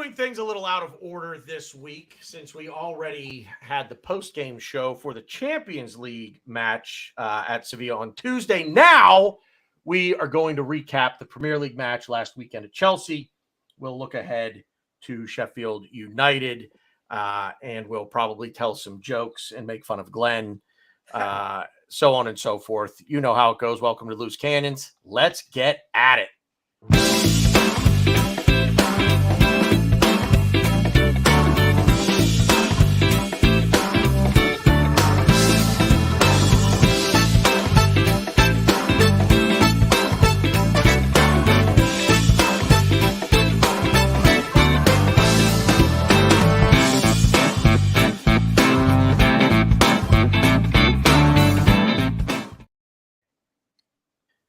doing things a little out of order this week since we already had the post-game show for the Champions League match at Sevilla on Tuesday. Now we are going to recap the Premier League match last weekend at Chelsea. We'll look ahead to Sheffield United, and we'll probably tell some jokes and make fun of Glenn, so on and so forth. You know how it goes. Welcome to Loose Cannons. Let's get at it.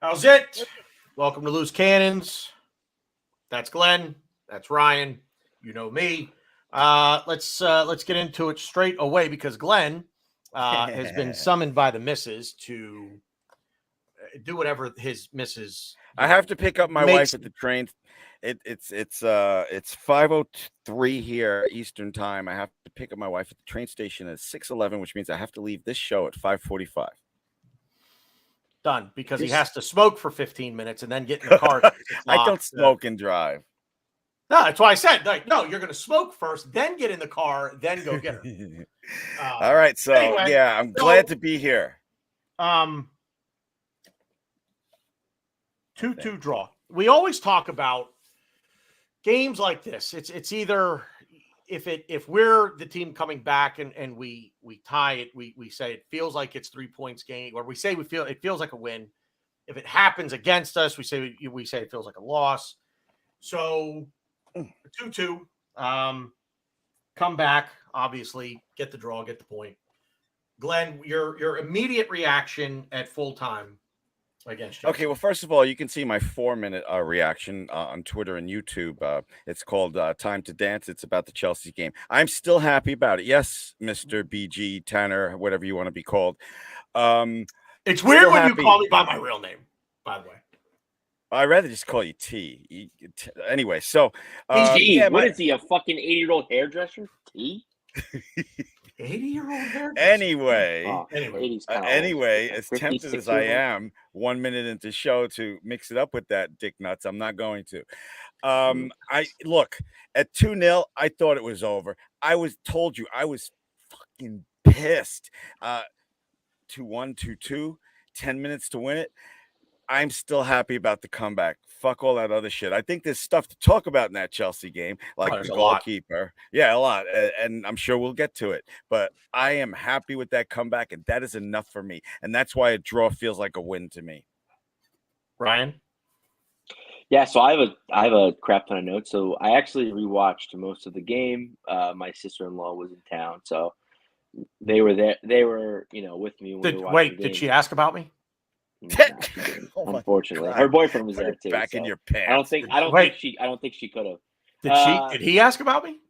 How's it? Welcome to Loose Cannons. That's Glenn. That's Ryan. You know me. Let's get into it straight away because Glenn has been summoned by the missus to do whatever his missus. I have to pick up my wife at the train. It's 5:03 here Eastern time. I have to pick up my wife at the train station at 6:11, which means I have to leave this show at 5:45. Done, because he has to smoke for 15 minutes and then get in the car. I don't smoke and drive. No, that's why I said, like, no, you're going to smoke first, then get in the car, then go get her. All right, so anyway, yeah, I'm glad to be here. 2-2 draw. We always talk about games like this. It's either if we're the team coming back and we tie it, we say it feels like it's 3 points game, or we say it feels like a win. If it happens against us, we say it feels like a loss. So 2-2, come back, obviously, get the draw, get the point. Glenn, your immediate reaction at full time against Chelsea. Okay, well, first of all, you can see my 4-minute reaction on Twitter and YouTube. It's called Time to Dance. It's about the Chelsea game. I'm still happy about it. Yes, Mr. BG, Tanner, whatever you want to be called. It's weird when you call me by my real name, by the way. I'd rather just call you T. Anyway, so T. Yeah, what is he, a fucking 80-year-old hairdresser? T? 80-year-old hairdresser. Anyway, as tempted as I am, 1 minute into the show to mix it up with that dick nuts, I'm not going to. I look at 2-0. I thought it was over. I was fucking pissed. 2-1, 2-2, 10 minutes to win it. I'm still happy about the comeback. Fuck all that other shit. I think there's stuff to talk about in that Chelsea game, like the goalkeeper. Yeah, a lot. And I'm sure we'll get to it. But I am happy with that comeback, and that is enough for me. And that's why a draw feels like a win to me. Ryan? Yeah, so I have a crap ton of notes. So I actually rewatched most of the game. My sister-in-law was in town, so they were there. They were, with me when we were watching the game. Did she ask about me? No, unfortunately, her boyfriend was there too. Back in your pants. I don't think she could have. Did he ask about me?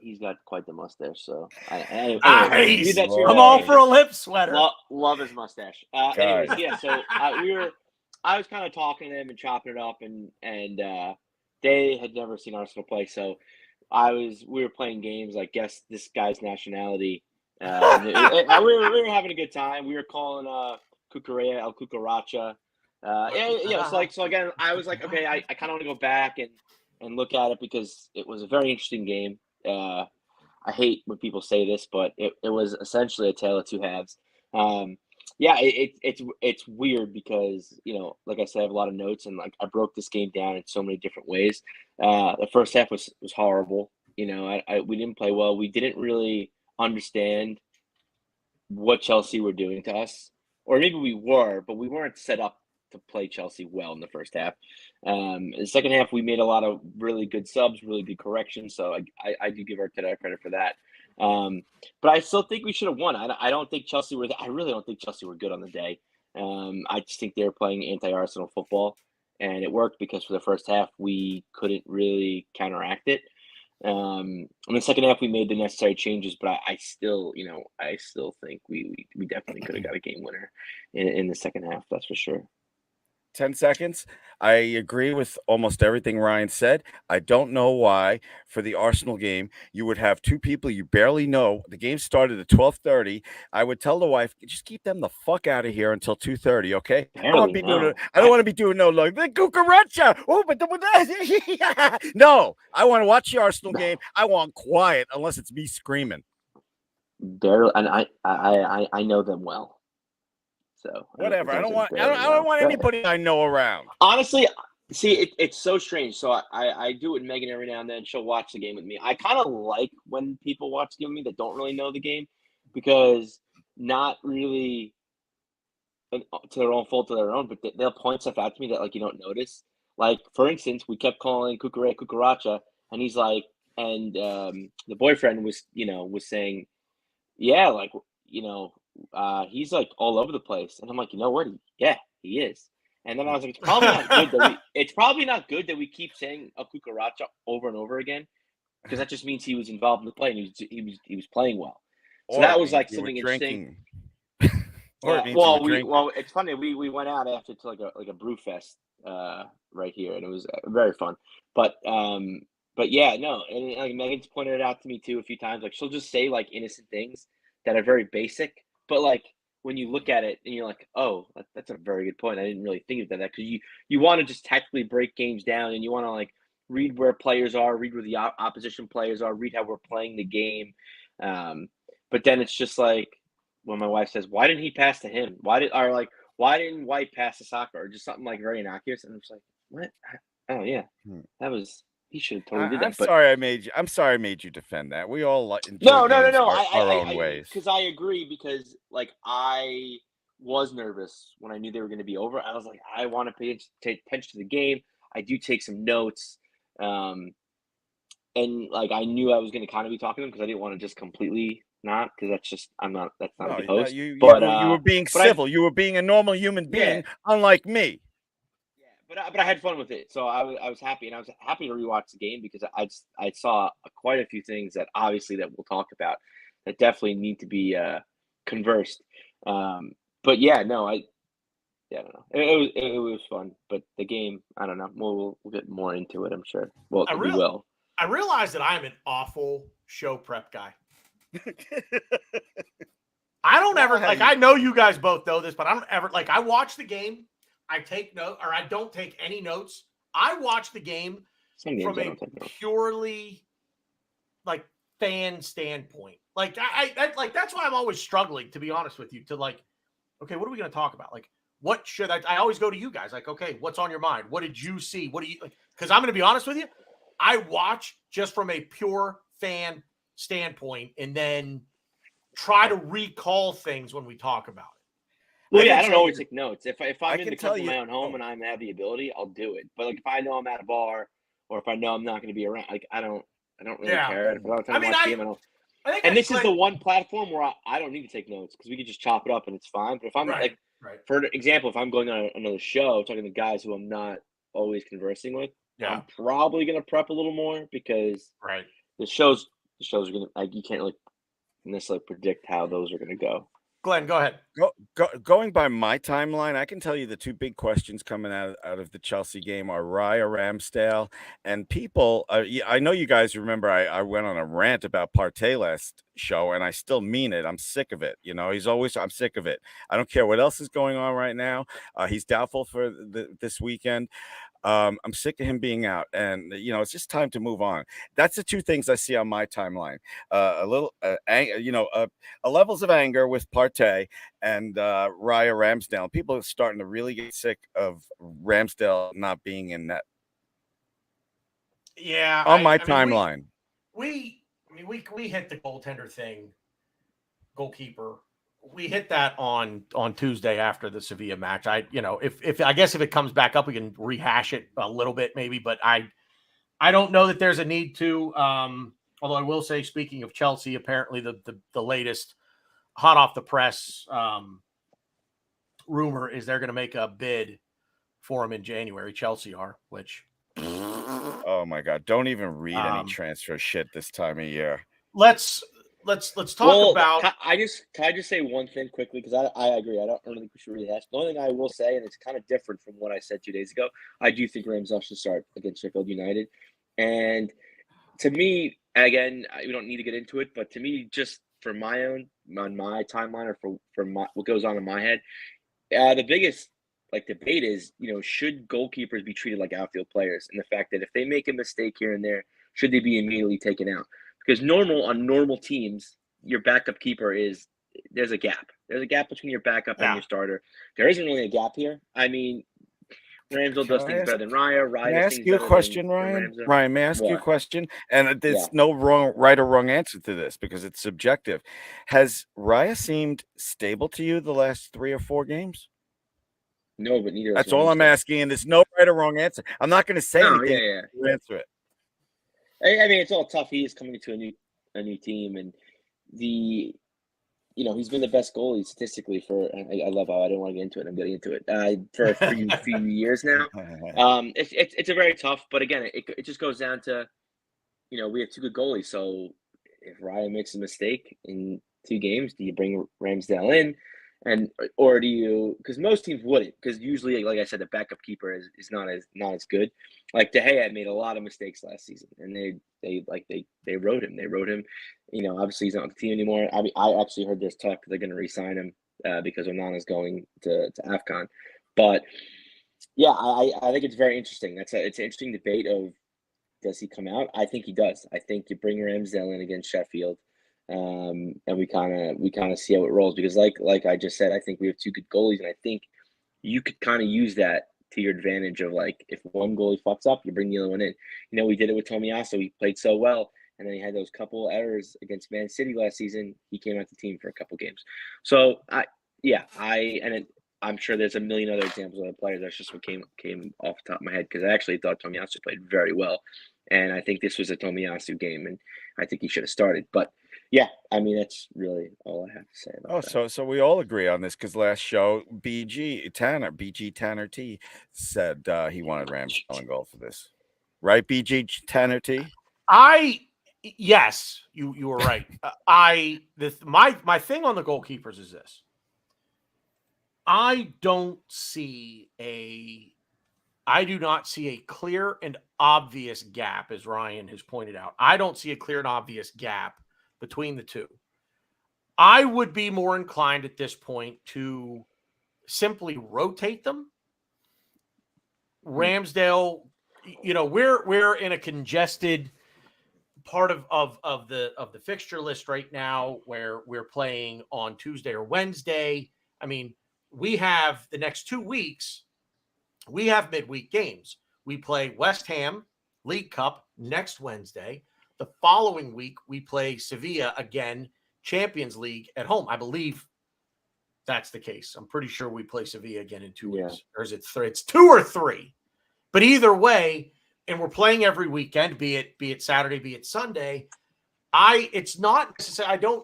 He's got quite the mustache. So I'm all for a lip sweater. Love his mustache. Anyways, yeah. So I was kind of talking to them and chopping it up, and they had never seen Arsenal play, so we were playing games like guess this guy's nationality. We were having a good time. We were calling Cucurella El Cucaracha. So again, I was like, okay, I kind of want to go back and look at it because it was a very interesting game. I hate when people say this, but it was essentially a tale of two halves. It's weird because like I said, I have a lot of notes and like I broke this game down in so many different ways. The first half was horrible. We didn't play well. We didn't really understand what Chelsea were doing to us, or maybe we were, but we weren't set up to play Chelsea well in the first half. In the second half, we made a lot of really good subs, really good corrections. So I do give our credit for that. But I still think we should have won. I don't think Chelsea were. I really don't think Chelsea were good on the day. I just think they were playing anti-Arsenal football, and it worked because for the first half we couldn't really counteract it. In the second half, we made the necessary changes, but I still think we definitely could have got a game winner in the second half. That's for sure. 10 seconds. I agree with almost everything Ryan said. I don't know why for the Arsenal game you would have two people you barely know. The game started at 12:30. I would tell the wife, just keep them the fuck out of here until 2:30, okay? I don't want to be doing it. I don't want to be doing no like the cucaracha. Oh, but no, I want to watch the Arsenal game. I want quiet unless it's me screaming. Barely, and I know them well. So whatever. I don't want anybody I know around. Honestly, see, it's so strange. So I do it with Megan every now and then. She'll watch the game with me. I kind of like when people watch the game with me that don't really know the game, because not really to their own fault of their own, but they'll point stuff out to me that like you don't notice. Like for instance, we kept calling cucaracha, and he's like, and the boyfriend was saying, yeah, like he's like all over the place, and I'm like, you know what? Yeah, he is. And then I was like, it's probably not good that we keep saying a cucaracha over and over again, because that just means he was involved in the play and he was playing well. So that was like something interesting. Well, it's funny. We went out after to like a brew fest right here, and it was very fun. But yeah, no, and like Megan's pointed it out to me too a few times. Like she'll just say like innocent things that are very basic, but like when you look at it and you're like, oh, that's a very good point. I didn't really think of that, because you want to just tactically break games down, and you want to like read where players are, read where the opposition players are, read how we're playing the game. But then it's just like when my wife says, "Why didn't he pass to him? Why didn't White pass to Soccer?" Or just something like very innocuous, and I'm just like, what? Oh yeah, that was. He should have totally did that. I'm sorry I made you defend that. We all enjoy no. our own ways. Because I agree. Because like I was nervous when I knew they were going to be over. I was like, I want to pay attention to the game. I do take some notes, and like I knew I was going to kind of be talking to them, because I didn't want to just completely not, because that's just that's not the host. You were being civil. You were being a normal human being, unlike me. But I had fun with it, so I was happy, and I was happy to rewatch the game, because I saw quite a few things that obviously that we'll talk about that definitely need to be conversed. But yeah, no, I don't know. It was fun, but the game, I don't know. We'll get more into it, I'm sure. Well, we will. I realize that I'm an awful show prep guy. I don't ever like. I know you guys both know this, but I don't ever like. I watch the game. I take note, or I don't take any notes. I watch the game from a purely like fan standpoint. Like I like that's why I'm always struggling, to be honest with you, to like, okay, what are we going to talk about? Like, what should I always go to you guys? Like, okay, what's on your mind? What did you see? What do you like? Because I'm going to be honest with you, I watch just from a pure fan standpoint, and then try to recall things when we talk about it. Well, I don't always take notes. If I'm in the comfort of my own home and I have the ability, I'll do it. But like if I know I'm at a bar, or if I know I'm not going to be around, like I don't really care. If I don't watch the game, and this is the one platform where I don't need to take notes, because we can just chop it up and it's fine. But if I'm for example, if I'm going on another show talking to guys who I'm not always conversing with, I'm probably going to prep a little more, because the shows are going to, like, you can't really necessarily predict how those are going to go. Glenn, go ahead. Going by my timeline, I can tell you the two big questions coming out of the Chelsea game are Raya Ramsdale, and people. I know you guys remember I went on a rant about Partey last show, and I still mean it. I'm sick of it. I'm sick of it. I don't care what else is going on right now. He's doubtful for this weekend. I'm sick of him being out, and it's just time to move on. That's the two things I see on my timeline: levels of anger with Partey and Raya Ramsdale. People are starting to really get sick of Ramsdale not being in net. Yeah, on my timeline. We hit the goaltender thing, goalkeeper. We hit that on Tuesday after the Sevilla match. If I guess if it comes back up, we can rehash it a little bit maybe, but I don't know that there's a need to. Although I will say, speaking of Chelsea, apparently the latest hot off the press rumor is they're going to make a bid for him in January. Chelsea are, which. Oh my God! Don't even read any transfer shit this time of year. Let's let's talk Well, about. can I just say one thing quickly because I agree. I don't think we should really ask. The only thing I will say, and it's kind of different from what I said 2 days ago, I do think Ramsdale should start against Sheffield United. And to me, again, we don't need to get into it, but to me, just for on my timeline or for what goes on in my head, the biggest debate is, should goalkeepers be treated like outfield players? And the fact that if they make a mistake here and there, should they be immediately taken out? Because on normal teams, your backup keeper there's a gap. There's a gap between your backup and Yeah. your starter. There isn't really a gap here. I mean, Ramsdale does things better than Raya. Raya Can I does ask things you a better question, than Ryan? Ramsdale. Ryan, may I ask you a What? question? And there's Yeah. no right or wrong answer to this because it's subjective. Has Raya seemed stable to you the last 3 or 4 games? No, but neither is That's all I'm Ramsdale. asking, and there's no right or wrong answer. I'm not going to say No, anything. yeah. You answer it. I mean, it's all tough. He is coming to a new team, and he's been the best goalie statistically for. I love how I didn't want to get into it. I'm getting into it for a few years now. It's a very tough, but again, it just goes down to, we have 2 good goalies. So if Ryan makes a mistake in 2 games, do you bring Ramsdale in, or do you? Because most teams wouldn't. Because usually, like I said, the backup keeper is not as good. Like De Gea made a lot of mistakes last season, and they wrote him. They wrote him. Obviously he's not on the team anymore. I mean, I actually heard there's talk they're going to re-sign him because Onana's going to AFCON. But yeah, I think it's very interesting. It's an interesting debate of, does he come out? I think he does. I think you bring Ramsdale in against Sheffield, and we kind of see how it rolls because like I just said, I think we have 2 good goalies, and I think you could kind of use that to your advantage of if one goalie fucks up, you bring the other one in. We did it with Tomiyasu. He played so well, and then he had those couple errors against Man City last season. He came out the team for a couple games. So I'm sure there's a million other examples of other players. That's just what came off the top of my head because I actually thought Tomiyasu played very well, and I think this was a Tomiyasu game, and I think he should have started. But yeah, I mean that's really all I have to say about that. So we all agree on this because last show BG Tanner T said he wanted Ramsdale in goal for this, right? BG Tanner T. Yes, you were right. My thing on the goalkeepers is this. I do not see a clear and obvious gap, as Ryan has pointed out. I don't see a clear and obvious gap between the 2. I would be more inclined at this point to simply rotate them. Ramsdale, we're in a congested part of the fixture list right now where we're playing on Tuesday or Wednesday. I mean, we have the next 2 weeks, we have midweek games. We play West Ham League Cup next Wednesday. The following week, we play Sevilla again, Champions League at home. I believe that's the case. I'm pretty sure we play Sevilla again in 2 weeks. Or is it 3? It's 2 or 3. But either way, and we're playing every weekend, be it Saturday, be it Sunday. It's not necessarily.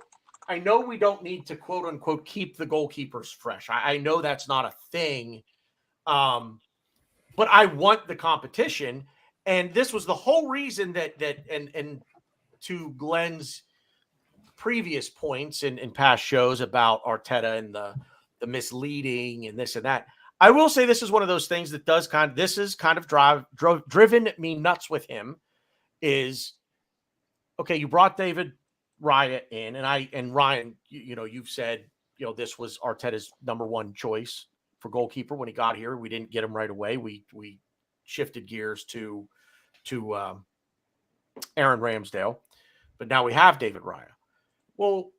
I know we don't need to quote unquote keep the goalkeepers fresh. I know that's not a thing. But I want the competition. And this was the whole reason that and to Glenn's previous points in past shows about Arteta and the misleading and this and that. I will say this is one of those things that this is kind of driven me nuts with him is, okay, you brought David Raya in and Ryan, you've said, this was Arteta's number 1 choice for goalkeeper when he got here. We didn't get him right away. We shifted gears to Aaron Ramsdale, but now we have David Raya. Well,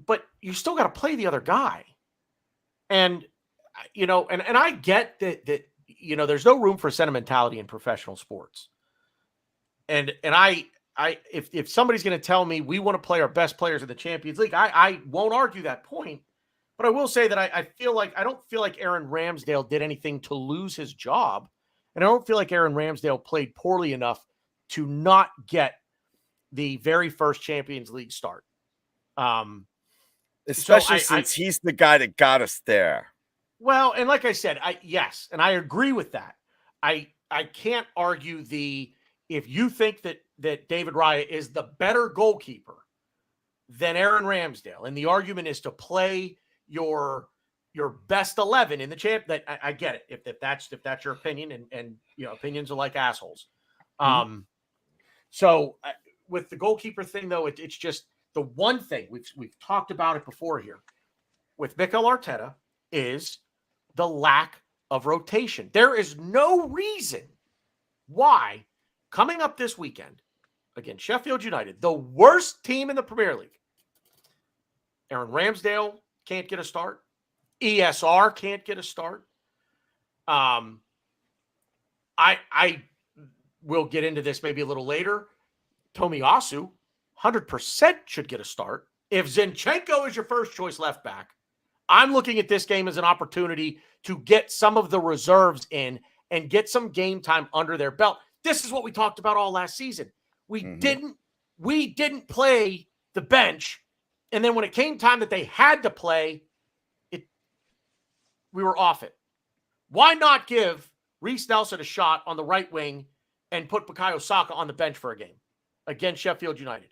but you still got to play the other guy. And, and I get that, there's no room for sentimentality in professional sports. And if somebody's going to tell me we want to play our best players in the Champions League, I won't argue that point. But I will say that I don't feel like Aaron Ramsdale did anything to lose his job. And I don't feel like Aaron Ramsdale played poorly enough to not get the very first Champions League start. Especially since he's the guy that got us there. Well, and like I said, yes, and I agree with that. I can't argue if you think that David Raya is the better goalkeeper, than Aaron Ramsdale. And the argument is to play your best 11 in the champ. That I get it. If that's your opinion, and opinions are like assholes. So with the goalkeeper thing, though, it's just the one thing we've talked about it before here with Mikel Arteta is the lack of rotation. There is no reason why coming up this weekend against Sheffield United, the worst team in the Premier League, Aaron Ramsdale can't get a start. ESR can't get a start. I will get into this maybe a little later. Tomiyasu, 100% should get a start. If Zinchenko is your first choice left back, I'm looking at this game as an opportunity to get some of the reserves in and get some game time under their belt. This is what we talked about all last season. We didn't play the bench, and then when it came time that they had to play, we were off it. Why not give Reece Nelson a shot on the right wing and put Bukayo Saka on the bench for a game against Sheffield United?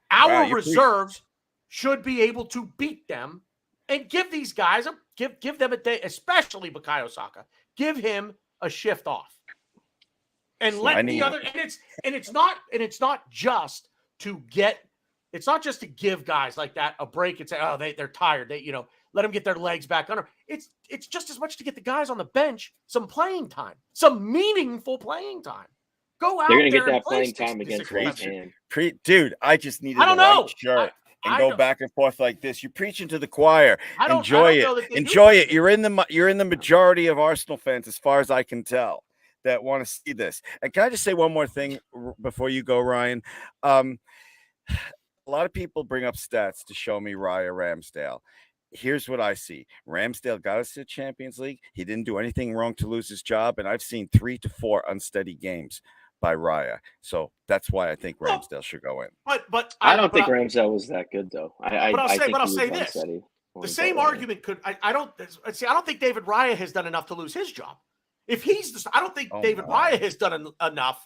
Our reserves should be able to beat them and give these guys give them a day, especially Bukayo Saka. Give him a shift off. And let the other and it's not just to give guys like that a break and say, oh, they're tired. Let them get their legs back under. It's just as much to get the guys on the bench some playing time, some meaningful playing time. Go out. They're going to there get that and play playing time against West Ham. Dude, I just needed the white shirt and go back and forth like this. You're preaching to the choir. Enjoy it. You're in the majority of Arsenal fans, as far as I can tell, that want to see this. And can I just say one more thing before you go, Ryan? A lot of people bring up stats to show me Raya Ramsdale. Here's what I see. Ramsdale got us to the Champions League. He didn't do anything wrong to lose his job, and I've seen 3 to 4 unsteady games by Raya. So that's why I think Ramsdale should go in. But I don't think Ramsdale was that good, though. I'll say this. The same argument could. I don't think David Raya has done enough to lose his job. If he's, I don't think David Raya has done enough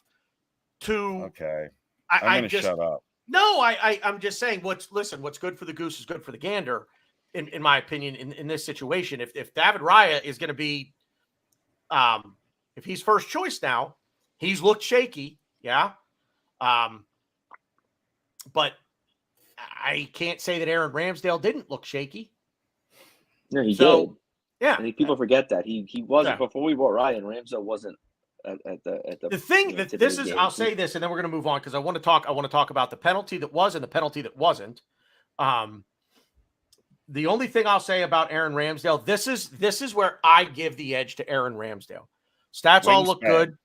to. Okay. I'm going to shut up. No, I'm just saying. What's good for the goose is good for the gander. In my opinion, in this situation, if David Raya is going to be, if he's first choice now, he's looked shaky, yeah. But I can't say that Aaron Ramsdale didn't look shaky. No, he did. Yeah, and people forget that he wasn't before we bought Ryan. Ramsdale wasn't at the thing that this is. I'll say this, and then we're going to move on because I want to talk about the penalty that was and the penalty that wasn't. The only thing I'll say about Aaron Ramsdale, this is where I give the edge to Aaron Ramsdale. Stats all look good.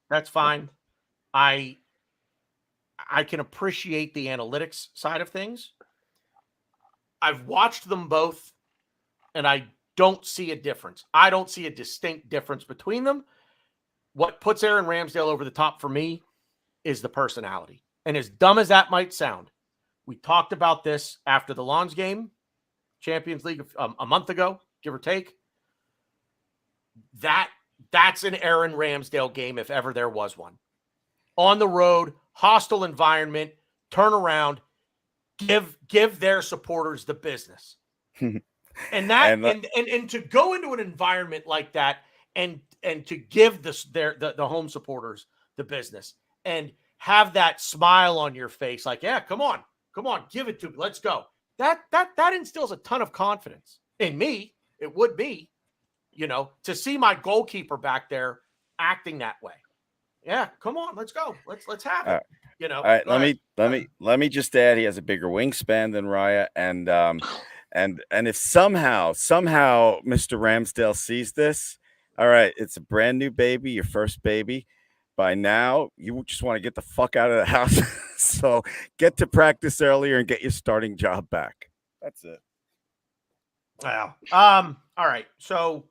That's fine. I can appreciate the analytics side of things. I've watched them both, and I don't see a difference. I don't see a distinct difference between them. What puts Aaron Ramsdale over the top for me is the personality. And as dumb as that might sound, we talked about this after the Lens game, Champions League a month ago, give or take. That's an Aaron Ramsdale game if ever there was one. On the road, hostile environment, turn around, give their supporters the business. and to go into an environment like that and to give the home supporters the business and have that smile on your face, like, yeah, come on, give it to me. Let's go. That instills a ton of confidence in me. It would be, to see my goalkeeper back there acting that way. Yeah, come on, let's go. Let's have it. All right, let me just add, he has a bigger wingspan than Raya, and if somehow Mr. Ramsdale sees this, all right, it's a brand new baby, your first baby. By now, you just want to get the fuck out of the house. So get to practice earlier and get your starting job back. That's it. Wow. All right. So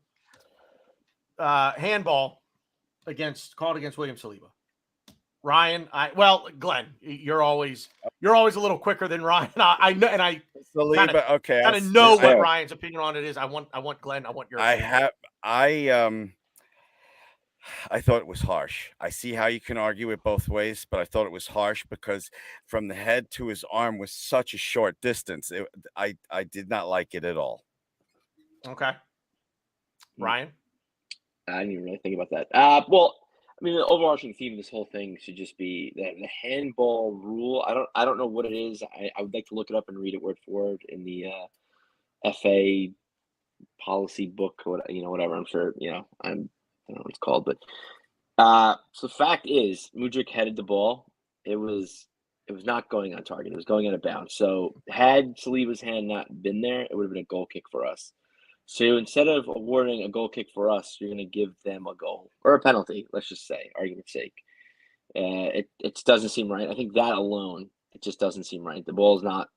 handball called against William Saliba. Ryan, Glenn, you're always a little quicker than Ryan. I know, and I Saliba. Okay, kind of know what Ryan's opinion on it is. I want Glenn. I want your. I thought it was harsh. I see how you can argue it both ways, but I thought it was harsh because from the head to his arm was such a short distance. I did not like it at all. Okay. Ryan? I didn't even really think about that. Well, I mean, the overarching theme of this whole thing should just be the handball rule. I don't know what it is. I would like to look it up and read it word for word in the FA policy book, or whatever. I'm sure, I don't know what it's called, but so the fact is, Mudryk headed the ball. It was not going on target. It was going out of bounds. So had Saliba's hand not been there, it would have been a goal kick for us. So instead of awarding a goal kick for us, you're going to give them a goal or a penalty. Let's just say, argument's sake. It doesn't seem right. I think that alone, it just doesn't seem right. The ball's not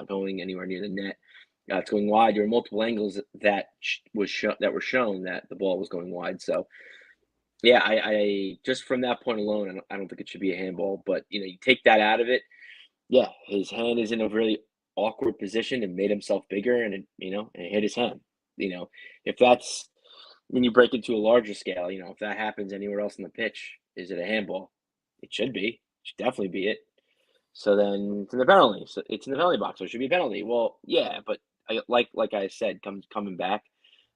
going anywhere near the net. It's going wide. There were multiple angles that were shown that the ball was going wide. So, yeah, I just from that point alone, I don't think it should be a handball. But you take that out of it. Yeah, his hand is in a really awkward position and made himself bigger, and it hit his hand. If that's when you break into a larger scale, if that happens anywhere else in the pitch, is it a handball? It should be. It should definitely be it. So then it's in the penalty. So it's in the penalty box, so it should be a penalty. Well, yeah, but like I said, coming back,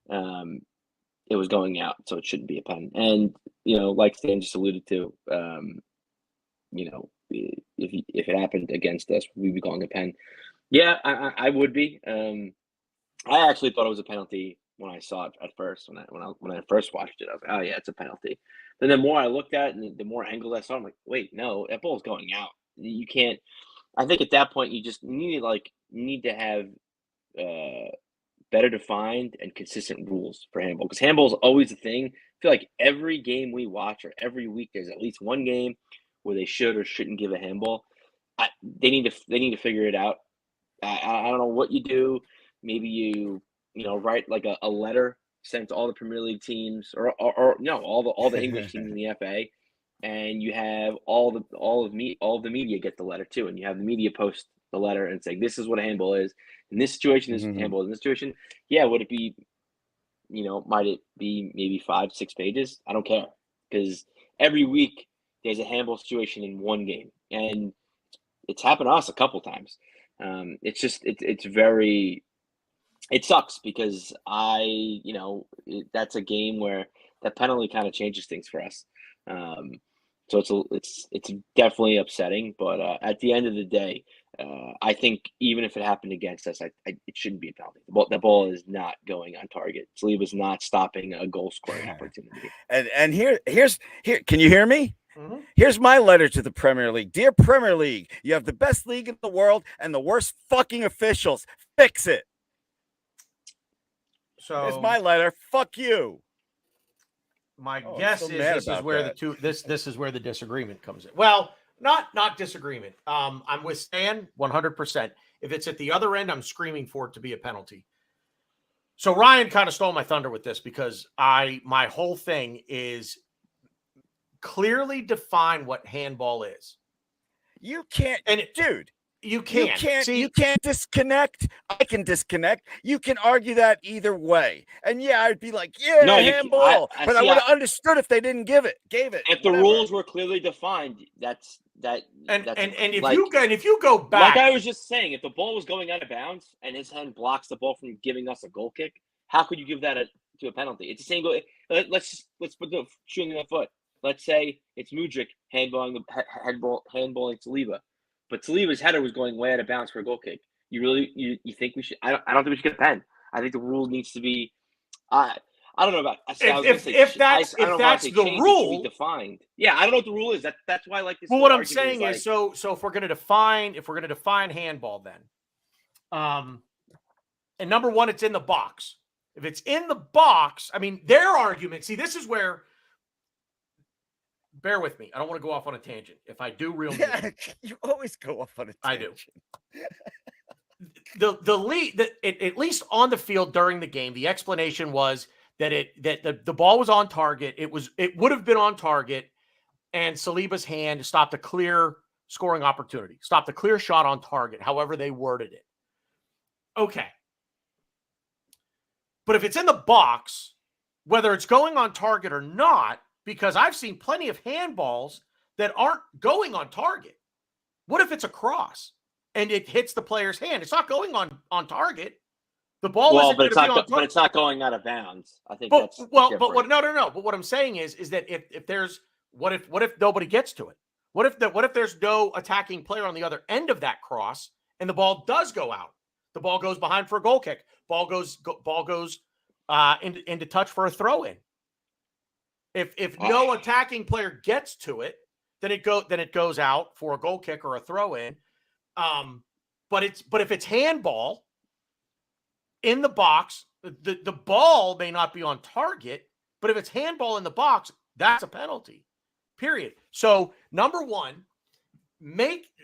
it was going out, so it shouldn't be a pen. And like Stan just alluded to, if it happened against us, we'd be calling a pen. Yeah, I would be. I actually thought it was a penalty when I saw it at first. When I first watched it, I was like, oh yeah, it's a penalty. Then the more I looked at it and the more angles I saw, I'm like, wait, no, that ball's going out. You can't. I think at that point you just need to have better defined and consistent rules for handball, because handball is always a thing. I feel like every game we watch or every week there's at least one game where they should or shouldn't give a handball. They need to figure it out. I don't know what you do. Maybe you write like a letter sent to all the Premier League teams or no, all the English teams in the FA, and you have all of the media get the letter too, and you have the media post the letter and say, this is what a handball is in this situation. This is handball in this situation. Yeah, would it be? Might it be maybe 5-6 pages? I don't care, because every week there's a handball situation in one game, and it's happened to us a couple times. It's just it's very. It sucks because that's a game where that penalty kind of changes things for us. So it's definitely upsetting, but at the end of the day, I think even if it happened against us, it shouldn't be a penalty. The ball is not going on target. Saliba's not stopping a goal scoring opportunity. And here. Can you hear me? Mm-hmm. Here's my letter to the Premier League. Dear Premier League, you have the best league in the world and the worst fucking officials. Fix it. So it's my letter. Fuck you. My guess is this is where this is where the disagreement comes in. Well, not disagreement. I'm with Stan 100%. If it's at the other end, I'm screaming for it to be a penalty. So Ryan kind of stole my thunder with this, because my whole thing is clearly define what handball is. You can't, dude. You can't. You can't disconnect. I can disconnect. You can argue that either way. And yeah, I'd be like, yeah, no, handball. But I would have understood if they didn't gave it. If the rules were clearly defined, that's that. And if you go back, like I was just saying, if the ball was going out of bounds and his hand blocks the ball from giving us a goal kick, how could you give that to a penalty? It's the same goal. Let's put the shooting in the foot. Let's say it's Mudryk handballing Saliba. But Saliba's header was going way out of bounds for a goal kick. You think we should? I don't think we should get a pen. I think the rule needs to be. I don't know about. If that's the rule, be defined. Yeah, I don't know what the rule is. That's why I like this. Well, what I'm saying is, so if we're going to define handball, then, and number one, it's in the box. If it's in the box, I mean, their argument. See, this is where. Bear with me. I don't want to go off on a tangent. If I do, you always go off on a tangent. I do. The lead, at least on the field during the game, the explanation was that the ball was on target. It would have been on target, and Saliba's hand stopped a clear scoring opportunity, stopped a clear shot on target. However they worded it. Okay, but if it's in the box, whether it's going on target or not, because I've seen plenty of handballs that aren't going on target. What if it's a cross and it hits the player's hand? It's not going on target. The ball isn't going to be on target. But it's not going out of bounds. I think but, that's well. different. But no. But what I'm saying is that if there's what if nobody gets to it? What if there's no attacking player on the other end of that cross and the ball does go out? The ball goes behind for a goal kick. Ball goes into touch for a throw in. If no attacking player gets to it, then it goes out for a goal kick or a throw in. But if it's handball in the box, the ball may not be on target, but if it's handball in the box, that's a penalty. Period. So number one,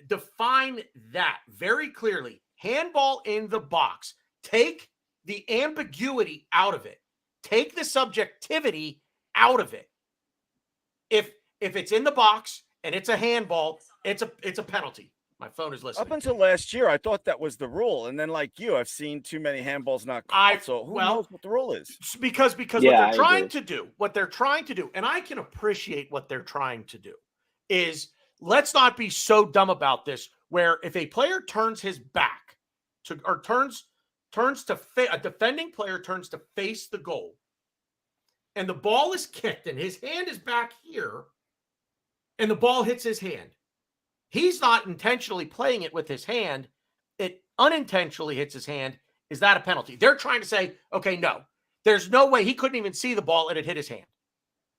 define that very clearly. Handball in the box. Take the ambiguity out of it. Take the subjectivity out of it. If it's in the box and it's a handball, it's a penalty. My phone is listening. Up until last year, I thought that was the rule, and then, like you, I've seen too many handballs not called. So who knows what the rule is? Because what they're trying to do, and I can appreciate what they're trying to do, is let's not be so dumb about this. Where if a player turns his back to or a defending player turns to face the goal, and the ball is kicked, and his hand is back here, and the ball hits his hand. He's not intentionally playing it with his hand. It unintentionally hits his hand. Is that a penalty? They're trying to say, okay, no. There's no way he couldn't even see the ball and it hit his hand.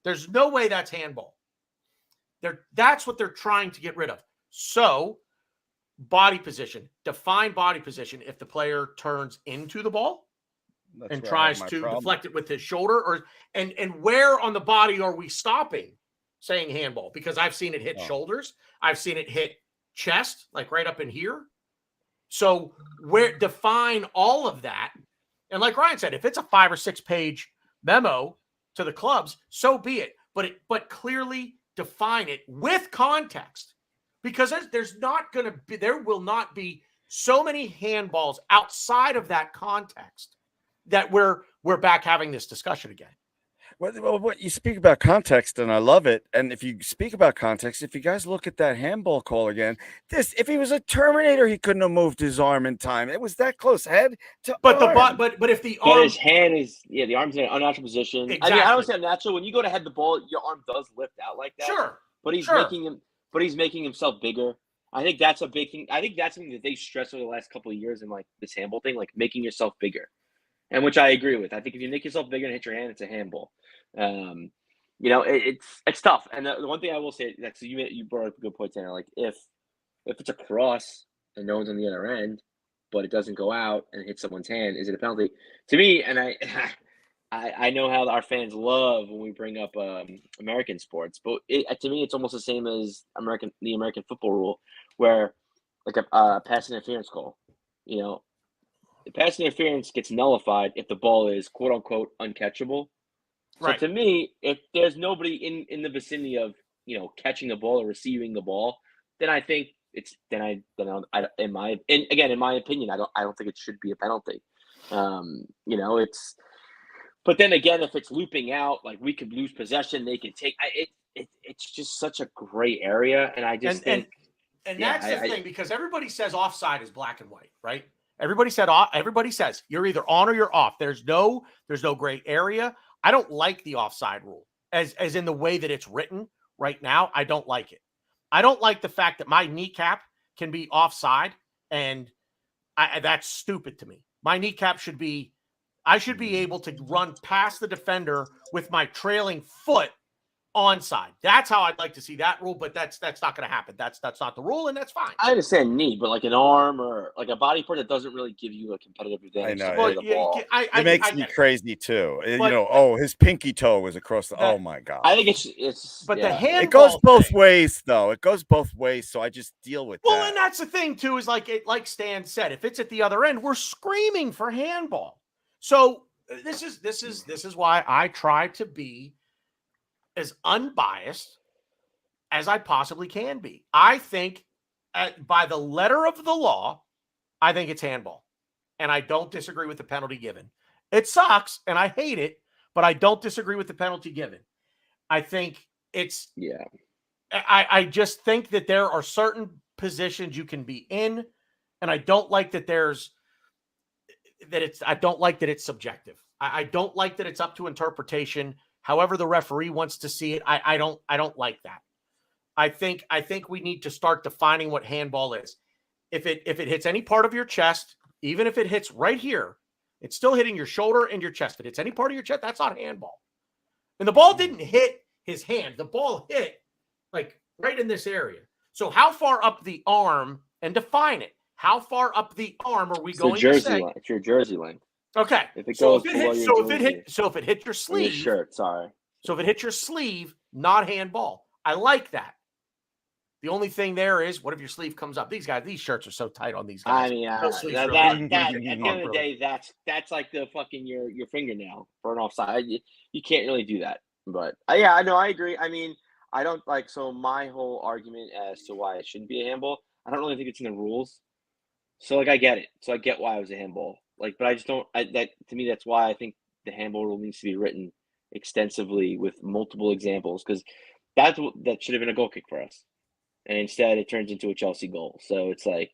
There's no way that's handball. That's what they're trying to get rid of. So, body position. Define body position if the player turns into the ball and tries to deflect it with his shoulder, and where on the body are we stopping saying handball? Because I've seen it hit shoulders. I've seen it hit chest, like right up in here. So define all of that. And like Ryan said, if it's a 5 or 6 page memo to the clubs, so be it. But clearly define it with context, because there will not be so many handballs outside of that context that we're back having this discussion again. Well, what you speak about context, and I love it. And if you speak about context, if you guys look at that handball call again, if he was a Terminator, he couldn't have moved his arm in time. It was that close, head to arm. But if the arm, but his hand is the arm's in an unnatural position. Exactly. I mean, I don't say unnatural. When you go to head the ball, your arm does lift out like that. Sure, but he's making himself bigger. I think that's a big thing. I think that's something that they stressed over the last couple of years in like this handball thing, like making yourself bigger. And which I agree with. I think if you make yourself bigger and hit your hand, it's a handball. It's tough. And the one thing I will say, that's you brought up a good point, Tanner. Like if it's a cross and no one's on the other end, but it doesn't go out and hit someone's hand, is it a penalty? To me, and I know how our fans love when we bring up American sports, but to me, it's almost the same as the American football rule, where like a pass interference call, the pass interference gets nullified if the ball is quote unquote uncatchable. Right. So to me, if there's nobody in the vicinity of catching the ball or receiving the ball, then I think in my opinion, I don't think it should be a penalty. But then again, if it's looping out, like we could lose possession, they could take it's just such a gray area, and I just think that's the thing, because everybody says offside is black and white, right? Everybody says you're either on or you're off. There's no gray area. I don't like the offside rule as in the way that it's written right now. I don't like it. I don't like the fact that my kneecap can be offside, and that's stupid to me. My kneecap I should be able to run past the defender with my trailing foot onside. That's how I'd like to see that rule, but that's not going to happen. That's not the rule, and that's fine. I understand knee, but like an arm or like a body part that doesn't really give you a competitive advantage. I know. To play the ball. It makes me crazy too. His pinky toe was across the. Oh my god! I think it's. But the handball. It goes both ways, though. It goes both ways, so I just deal with that. Well, and that's the thing too. Is like Stan said, if it's at the other end, we're screaming for handball. So this is why I try to be as unbiased as I possibly can be. I think by the letter of the law, I think it's handball. And I don't disagree with the penalty given. It sucks and I hate it, but I don't disagree with the penalty given. I think it's Yeah. I just think that there are certain positions you can be in, and I don't like that I don't like that it's subjective. I don't like that it's up to interpretation. However, the referee wants to see it. I don't like that. I think we need to start defining what handball is. If it hits any part of your chest, even if it hits right here, it's still hitting your shoulder and your chest. If it hits any part of your chest, that's not handball. And the ball didn't hit his hand. The ball hit like right in this area. So how far up the arm, and define it. How far up the arm are we going to say? Line. It's your jersey length. Okay. If it goes if below if it hit your sleeve, your shirt, sorry. So if it hits your sleeve, not handball. I like that. The only thing there is, what if your sleeve comes up? These shirts are so tight on these guys. I mean, No sleeves at really. the end of the day, that's like the fucking your fingernail for an offside. You can't really do that. But yeah, I know, I agree. I mean, I don't like. So my whole argument as to why it shouldn't be a handball, I don't really think it's in the rules. So like, I get it. So I get why it was a handball. Like, but I just don't. That to me, that's why I think the handball rule needs to be written extensively with multiple examples, because that should have been a goal kick for us. And instead, it turns into a Chelsea goal. So it's like,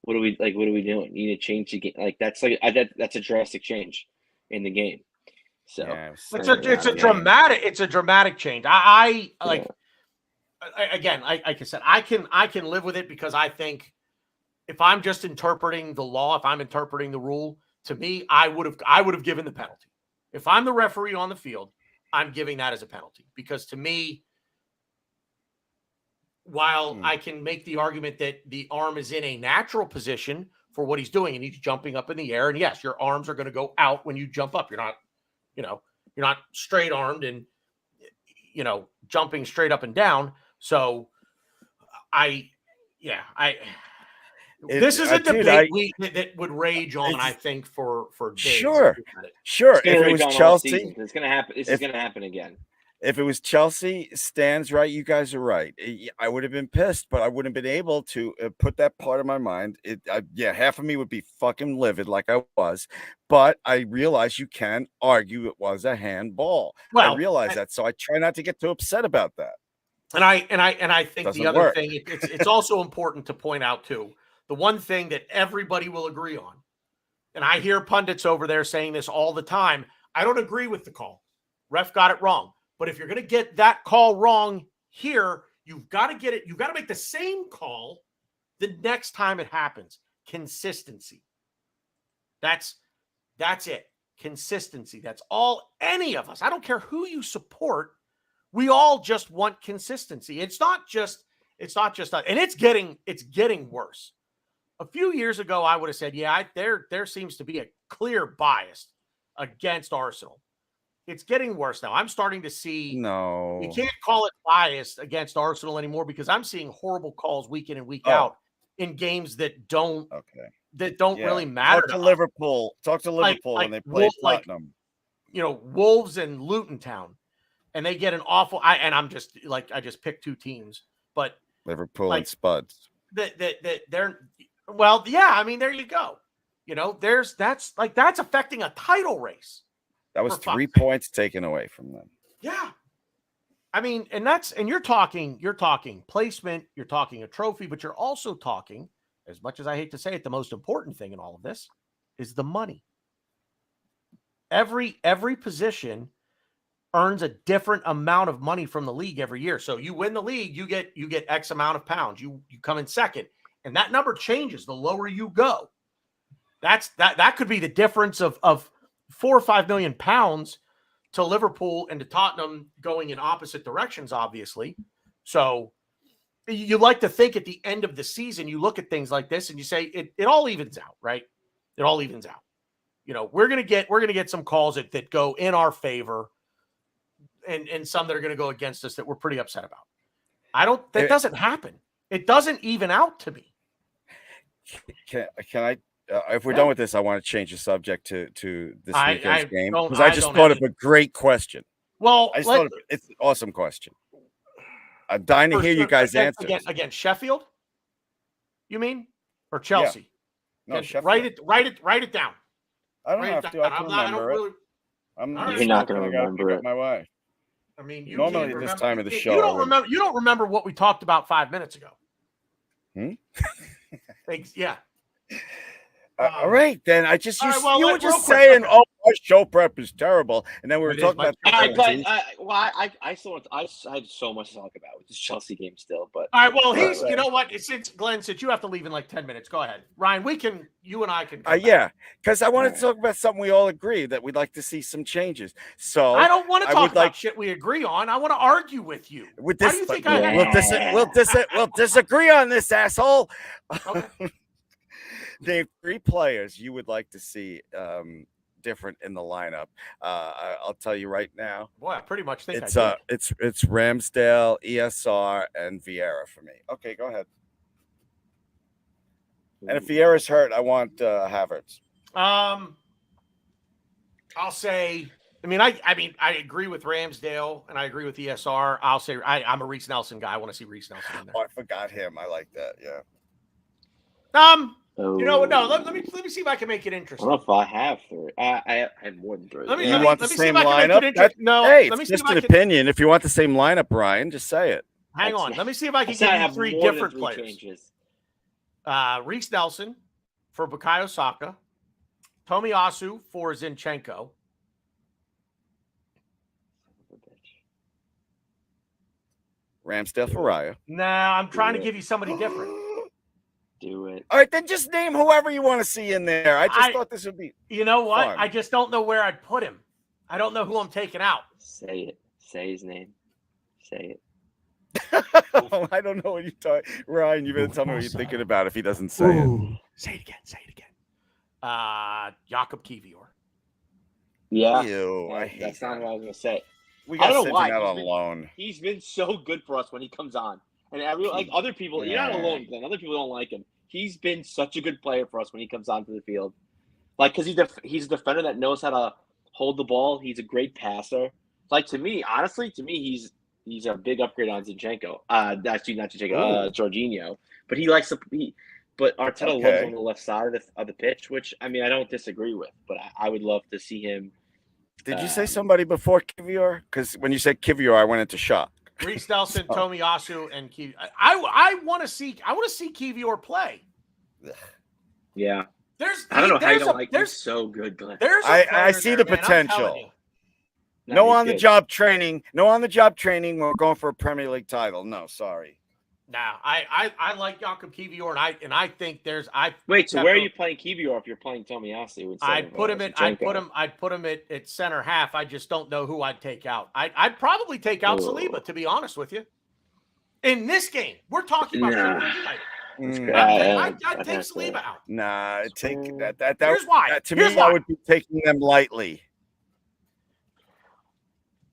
what are we doing? You need to change the game. Like that's a drastic change in the game. So Yeah, it's a dramatic change. I like. Yeah. Again, like I said, I can live with it, because I think if I'm just interpreting the law, if I'm interpreting the rule, to me, I would have given the penalty. If I'm the referee on the field, I'm giving that as a penalty, because to me, while I can make the argument that the arm is in a natural position for what he's doing and he's jumping up in the air, and yes, your arms are going to go out when you jump up. You're not straight armed and, jumping straight up and down. So this is a debate that would rage on, I think, for days. Sure. If it was Chelsea, it's going to happen. This is going to happen again. If it was Chelsea, Stan's right. You guys are right. I would have been pissed, but I wouldn't have been able to put that part of my mind. Half of me would be fucking livid, like I was. But I realize you can argue it was a handball. Well, I realize that, so I try not to get too upset about that. And I think the other thing, it's also important to point out too, the one thing that everybody will agree on, and I hear pundits over there saying this all the time. I don't agree with the call. Ref got it wrong. But if you're going to get that call wrong here, you've got to get it. You've got to make the same call the next time it happens. Consistency. That's it. Consistency. That's all any of us. I don't care who you support. We all just want consistency. It's not just and it's getting worse. A few years ago, I would have said, there seems to be a clear bias against Arsenal. It's getting worse now. I'm starting to see. No, you can't call it biased against Arsenal anymore, because I'm seeing horrible calls week in and week out in games that don't really matter. Talk to Liverpool when they play Tottenham. Wolves and Luton Town, and they get an awful. I just picked two teams, but Liverpool and Spuds. They're well, yeah. I mean, there you go. That's affecting a title race. That was 3 points taken away from them. Yeah. I mean, and you're talking placement, you're talking a trophy, but you're also talking, as much as I hate to say it, the most important thing in all of this is the money. Every position earns a different amount of money from the league every year. So you win the league, you get X amount of pounds. You come in second, and that number changes the lower you go. That could be the difference of 4 or 5 million pounds to Liverpool and to Tottenham, going in opposite directions, obviously. So you like to think at the end of the season, you look at things like this and you say it all evens out, right? It all evens out. We're gonna get some calls that go in our favor, and some that are gonna go against us that we're pretty upset about. That doesn't happen. It doesn't even out to me. Can I? If we're done with this, I want to change the subject to this weekend's game, because I just thought of a great question. Well, it's an awesome question. I'm dying to hear you guys answer. Against Sheffield, you mean, or Chelsea? Yeah. No, Sheffield. Write it down. I don't have to. I can remember it. You're not going to remember it. My wife. I mean, you Normally can't at this remember, time of the you show, You don't remember what we talked about 5 minutes ago. Yeah. All right, then you were real just quick, saying, okay. "Oh, our show prep is terrible," and then we were It is, talking my about. show All right, prep. Glenn. I still want. I had so much to talk about with this Chelsea game still, but All right. Well, you know what? Since you have to leave in like 10 minutes, go ahead, Ryan. You and I can. Yeah, because I wanted to talk about something we all agree that we'd like to see some changes. So I don't want to talk about like shit we agree on. I want to argue with you. with this. Why do you think we'll disagree on this, asshole. Okay. Dave, 3 players you would like to see different in the lineup. I'll tell you right now. Boy, I pretty much think it's Ramsdale, ESR, and Vieira for me. Okay, go ahead. And if Vieira's hurt, I want Havertz. I'll say. I agree with Ramsdale and I agree with ESR. I'll say I'm a Reece Nelson guy. I want to see Reece Nelson in there. Oh, I forgot him. I like that. Yeah. You know what? No, let me see if I can make it I interesting. don't know if I have 3. I have more than 3. You want the same lineup? No, hey, let me it's see just an opinion. If you want the same lineup, Brian, just say it. Hang on. Let me see if I can give you 3 different players. Changes. Reece Nelson for Bukayo Saka, Tomiyasu for Zinchenko. Ramsdale for Raya. Nah, I'm trying to give you somebody different. Do it. All right, then just name whoever you want to see in there. I thought this would be. You know what? Fun. I just don't know where I'd put him. I don't know who I'm taking out. Say it. Say his name. Say it. I don't know what you're talking. Ryan, you better tell me what you're thinking about if he doesn't say it. Say it again. Say it again. Jakob Kivior. Yeah. Ew, I hate that's not what I was gonna say. We got to send him out on loan. He's been so good for us when he comes on, and other people. You're not alone, Glenn. Other people don't like him. He's been such a good player for us when he comes onto the field, because he's a defender that knows how to hold the ball. He's a great passer. To me, honestly, he's a big upgrade on Zinchenko. Actually, not Zinchenko, Jorginho. But he likes to. But Arteta loves on the left side of the pitch, which I don't disagree with. But I would love to see him. Did you say somebody before Kivior? Because when you said Kivior, I went into shock. Reece Nelson, Tomiyasu, and Kivior. I want to see Kivior play. Yeah. I don't know how you don't like him. He's so good, Glenn. I see the potential. No on-the-job training. No on-the-job training. We're going for a Premier League title. No, sorry. Nah, I like Jakob Kivior, and I think there's wait. So where are you playing Kivior if you're playing Tomiyasu? I'd put him at center half. I just don't know who I'd take out. I'd probably take out Saliba, to be honest with you. In this game, we're talking about. I'd take Saliba out. Nah, take that. Here's why. To me, I would be taking them lightly.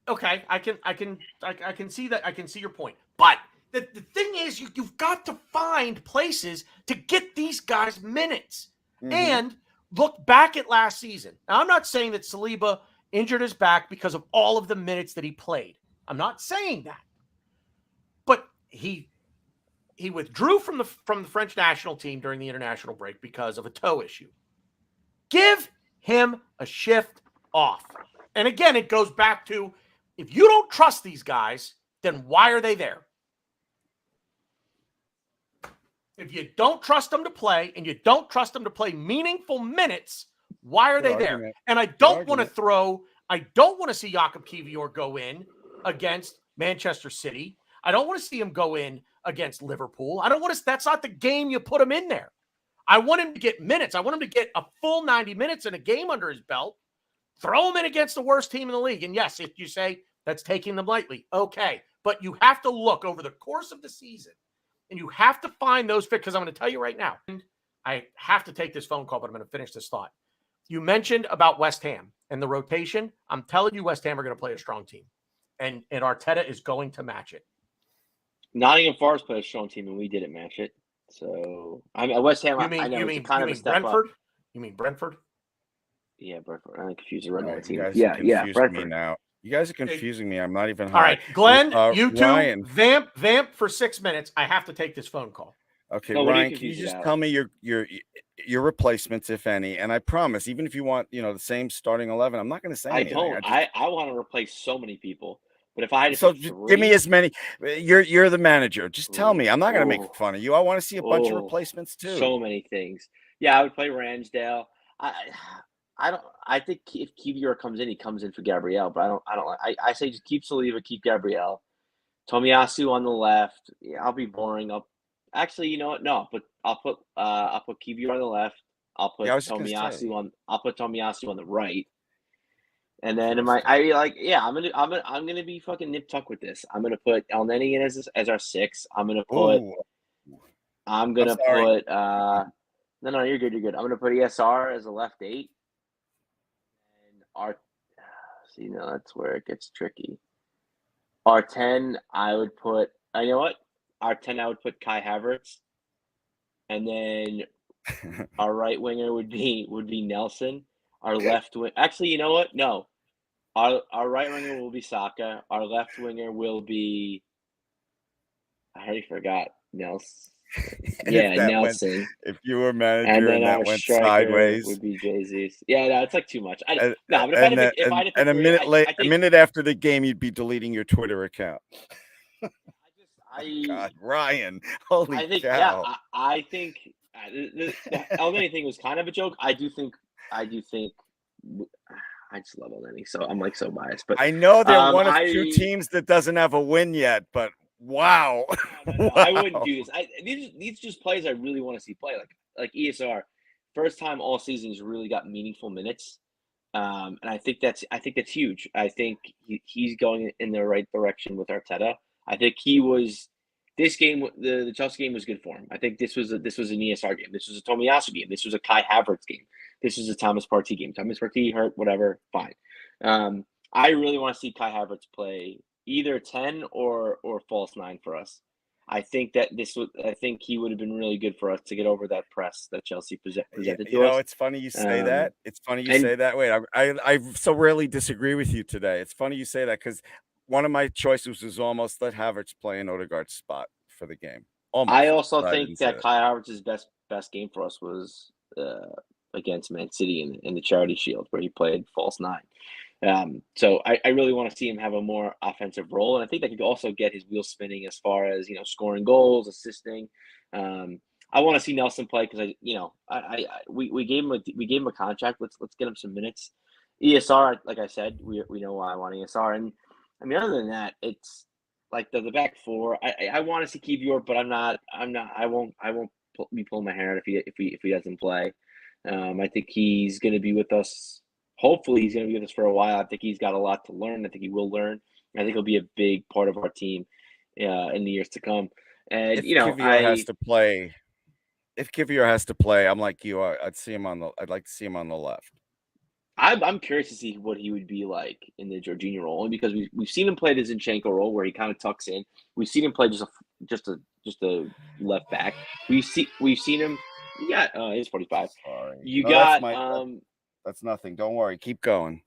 Okay, I can see that. I can see your point, but. The thing is, you've got to find places to get these guys minutes and look back at last season. Now, I'm not saying that Saliba injured his back because of all of the minutes that he played. I'm not saying that. But he withdrew from the French national team during the international break because of a toe issue. Give him a shift off. And again, it goes back to, if you don't trust these guys, then why are they there? If you don't trust them to play and you don't trust them to play meaningful minutes, why are they there? And I don't want to see Jakob Kivior go in against Manchester City. I don't want to see him go in against Liverpool. That's not the game you put him in there. I want him to get minutes. I want him to get a full 90 minutes in a game under his belt. Throw him in against the worst team in the league. And yes, if you say that's taking them lightly, okay. But you have to look over the course of the season. And you have to find those fits, because I'm going to tell you right now, I have to take this phone call, but I'm going to finish this thought. You mentioned about West Ham and the rotation. I'm telling you, West Ham are going to play a strong team, and Arteta is going to match it. Nottingham Forest played a strong team, and we didn't match it. So, West Ham, you mean Brentford? You mean Brentford? Yeah, Brentford. I'm confused with the team. Brentford. Now. You guys are confusing me. I'm not even high. All right, Glenn, you two, Ryan. vamp for 6 minutes. I have to take this phone call. Okay, Ryan, can you just tell me your replacements, if any? And I promise, even if you want, the same starting 11, I'm not going to say anything. I want to replace so many people, But if I had to So pick give me 3, as many. You're the manager. Just tell me. I'm not going to make ooh, fun of you. I want to see a bunch of ooh, replacements too. so many things. Yeah, I would play Ramsdale. I I don't. I think if Kivior comes in, he comes in for Gabrielle. But I don't. I say just keep Saliba, keep Gabrielle. Tomiyasu on the left. Yeah, I'll be boring. Actually, you know what? No, but I'll put Kivior on the left. Yeah, I was just going to say. I'll put Tomiyasu on the right. And then Interesting. I'm gonna be fucking nip tuck with this. I'm gonna put El Neni in as our 6. Ooh, I'm I'm gonna sorry. put no, you're good, you're good. I'm gonna put ESR as a left 8. And our see now that's where it gets tricky. Our 10, I would put you know what? Our 10 I would put Kai Havertz. And then our right winger would be Nelson. Our left wing actually, you know what? No. Our right winger will be Saka. Our left winger will be I already forgot Nelson. And if Yeah, that went, Nelson. if you were And manager then and that our went striker sideways, would be Jesus. Yeah, no, it's like too much. and, No, but and that if I had to pick and a 3, minute late, I a think minute after the game, you'd be deleting your Twitter account. I God, Ryan, holy I think yeah, cow! I think the Elneny thing was kind of a joke. I do think I just love Elneny, so I'm like so biased. But I know they're one of 2 I teams that doesn't have a win yet, but wow, no, I wouldn't wow. do this. These just plays I really want to see play like ESR. First time all season he's really got meaningful minutes. And I think that's huge. I think he's going in the right direction with Arteta. I think he was this game. The Chelsea game was good for him. I think this was an ESR game. This was a Tomiyasu game. This was a Kai Havertz game. This was a Thomas Partey game. Thomas Partey hurt, whatever, fine. I really want to see Kai Havertz play either 10 or false 9 for us. I think I think he would have been really good for us to get over that press that Chelsea presented You to know, us. it's funny you say Um, that. It's funny you and say that. Wait, I so rarely disagree with you today. It's funny you say that because one of my choices was almost let Havertz play in Odegaard's spot for the game. I Almost, also but I think didn't say that it. Kai Havertz's best game for us was against Man City in the Charity Shield, where he played false 9. So I really want to see him have a more offensive role, and I think that could also get his wheels spinning as far as scoring goals, assisting. I want to see Nelson play because we gave him a contract. Let's get him some minutes. ESR, like I said, we know why I want ESR, and I mean other than that, it's like the back 4. I want to see Kivior, but I won't be pulling my hair out if he doesn't play. I think he's going to be with us. Hopefully, he's going to be with us for a while. I think he's got a lot to learn. I think he will learn. I think he'll be a big part of our team in the years to come. And If Kivior has to play, I'm like you. I'd like to see him on the left. I'm curious to see what he would be like in the Jorginho role, only because we've seen him play the Zinchenko role where he kind of tucks in. We've seen him play just a left back. We've seen him. Yeah, he's 45. Sorry. You No, that's got my. That's nothing. Don't worry. Keep going.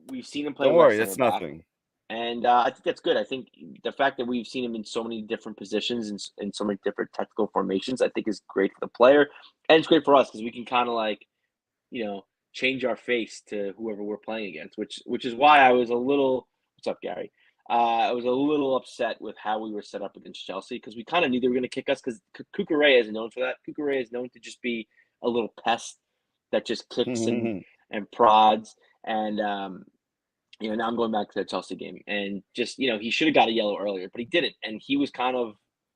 we've seen him play Don't left worry. center That's back. nothing. And I think that's good. I think the fact that we've seen him in so many different positions and in so many different technical formations, I think is great for the player, and it's great for us because we can kind of change our face to whoever we're playing against, which is why I was a little. What's up, Gary? I was a little upset with how we were set up against Chelsea because we kind of knew they were going to kick us because Cucurella is known for that. Cucurella is known to just be a little pest that just kicks and prods and now I'm going back to the Chelsea game, and just he should have got a yellow earlier, but he didn't, and he was kind of,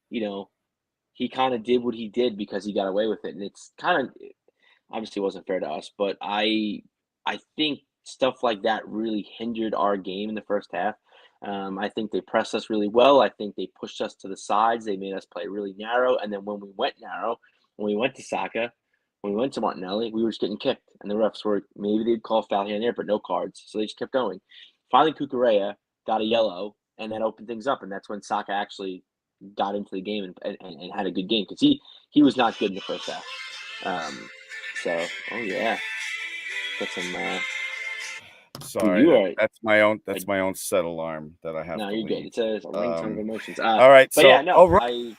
he kind of did what he did because he got away with it, and it's kind of obviously wasn't fair to us, but I think stuff like that really hindered our game in the first half. I think they pressed us really well. I think they pushed us to the sides. They made us play really narrow, and then when we went narrow, when we went to Saka, when we went to Martinelli, we were just getting kicked, and the refs were maybe they'd call foul here and there, but no cards, so they just kept going. Finally, Cucurella got a yellow, and that opened things up, and that's when Saka actually got into the game and had a good game because he was not good in the first half. So oh yeah, got some. Sorry, You are. that's my own. That's my own set alarm that I have No, to you're good. leave. It's a ringtone of emotions. All right. But yeah, So, no, right.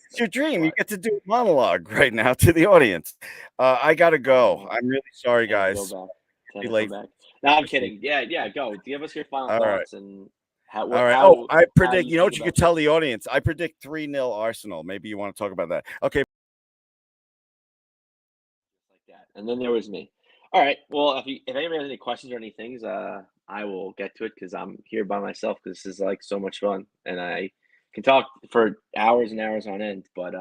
It's your dream. You get to do a monologue right now to the audience. I gotta go. I'm really sorry, Go guys. back. Be Go late. back. No, I'm kidding. Yeah, go. Give us your final All right. thoughts and All right. I predict. You know what you about could tell the audience? I predict 3-0 Arsenal. Maybe you want to talk about that. Okay. like that. And then there was me. All right. Well, if anybody has any questions or any things, I will get to it because I'm here by myself because this is like so much fun and I can talk for hours and hours on end. But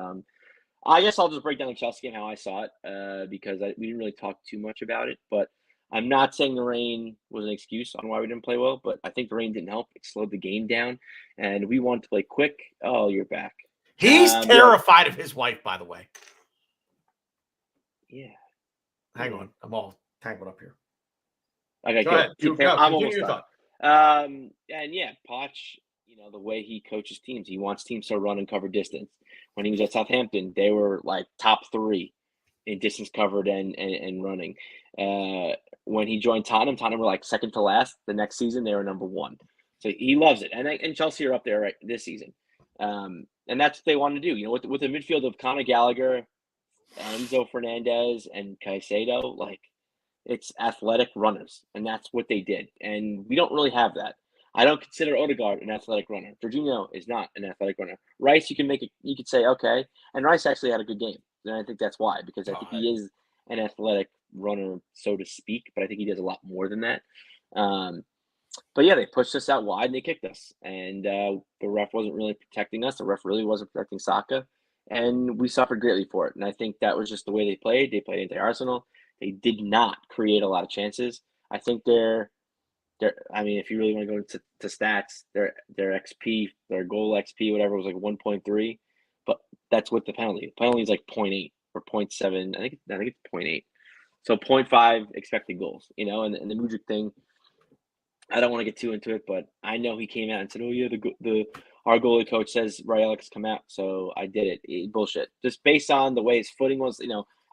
I guess I'll just break down the Chelsea game how I saw it because we didn't really talk too much about it. But I'm not saying the rain was an excuse on why we didn't play well, but I think the rain didn't help. It slowed the game down, and we wanted to play quick. Oh, you're back. He's terrified of his wife, by the way. Yeah. Hang on. I'm all tangled up here. Okay, go good. ahead. I'm almost done. And yeah, Poch, the way he coaches teams, he wants teams to run and cover distance. When he was at Southampton, they were like top 3 in distance covered and running. When he joined Tottenham were like second to last. The next season, they were number 1. So he loves it. And Chelsea are up there right this season. And that's what they want to do. With the midfield of Conor Gallagher, Enzo Fernandez, and Caicedo, like it's athletic runners. And that's what they did. And we don't really have that. I don't consider Odegaard an athletic runner. Jorginho is not an athletic runner. Rice, you could say, okay. And Rice actually had a good game. And I think that's why, because I think he is an athletic runner, so to speak, but I think he does a lot more than that. But yeah, they pushed us out wide and they kicked us. And the ref wasn't really protecting us. The ref really wasn't protecting Saka. And we suffered greatly for it. And I think that was just the way they played. They played anti-Arsenal. They did not create a lot of chances. I think if you really want to go into stats, their XP, their goal XP, whatever, was like 1.3. But that's with the penalty. The penalty is like 0.8 or 0.7. I think it's 0.8. So 0.5 expected goals, and the Mudryk thing, I don't want to get too into it, but I know he came out and said, "Oh yeah, our goalie coach says Rayelik's come out, so I did it." Bullshit. Just based on the way his footing was,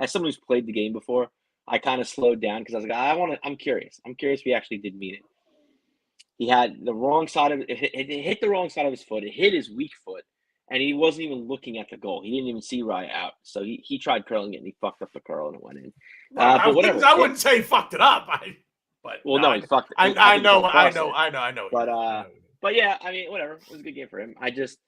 as someone who's played the game before, I kind of slowed down because I was like, I'm curious. I'm curious if he actually did mean it. He had the wrong side of it. It hit the wrong side of his foot. It hit his weak foot, and he wasn't even looking at the goal. He didn't even see Raya out. So he tried curling it, and he fucked up the curl, and it went in. Well, but whatever. I wouldn't say he fucked it up. He fucked it. I know. But yeah, whatever. It was a good game for him. I just,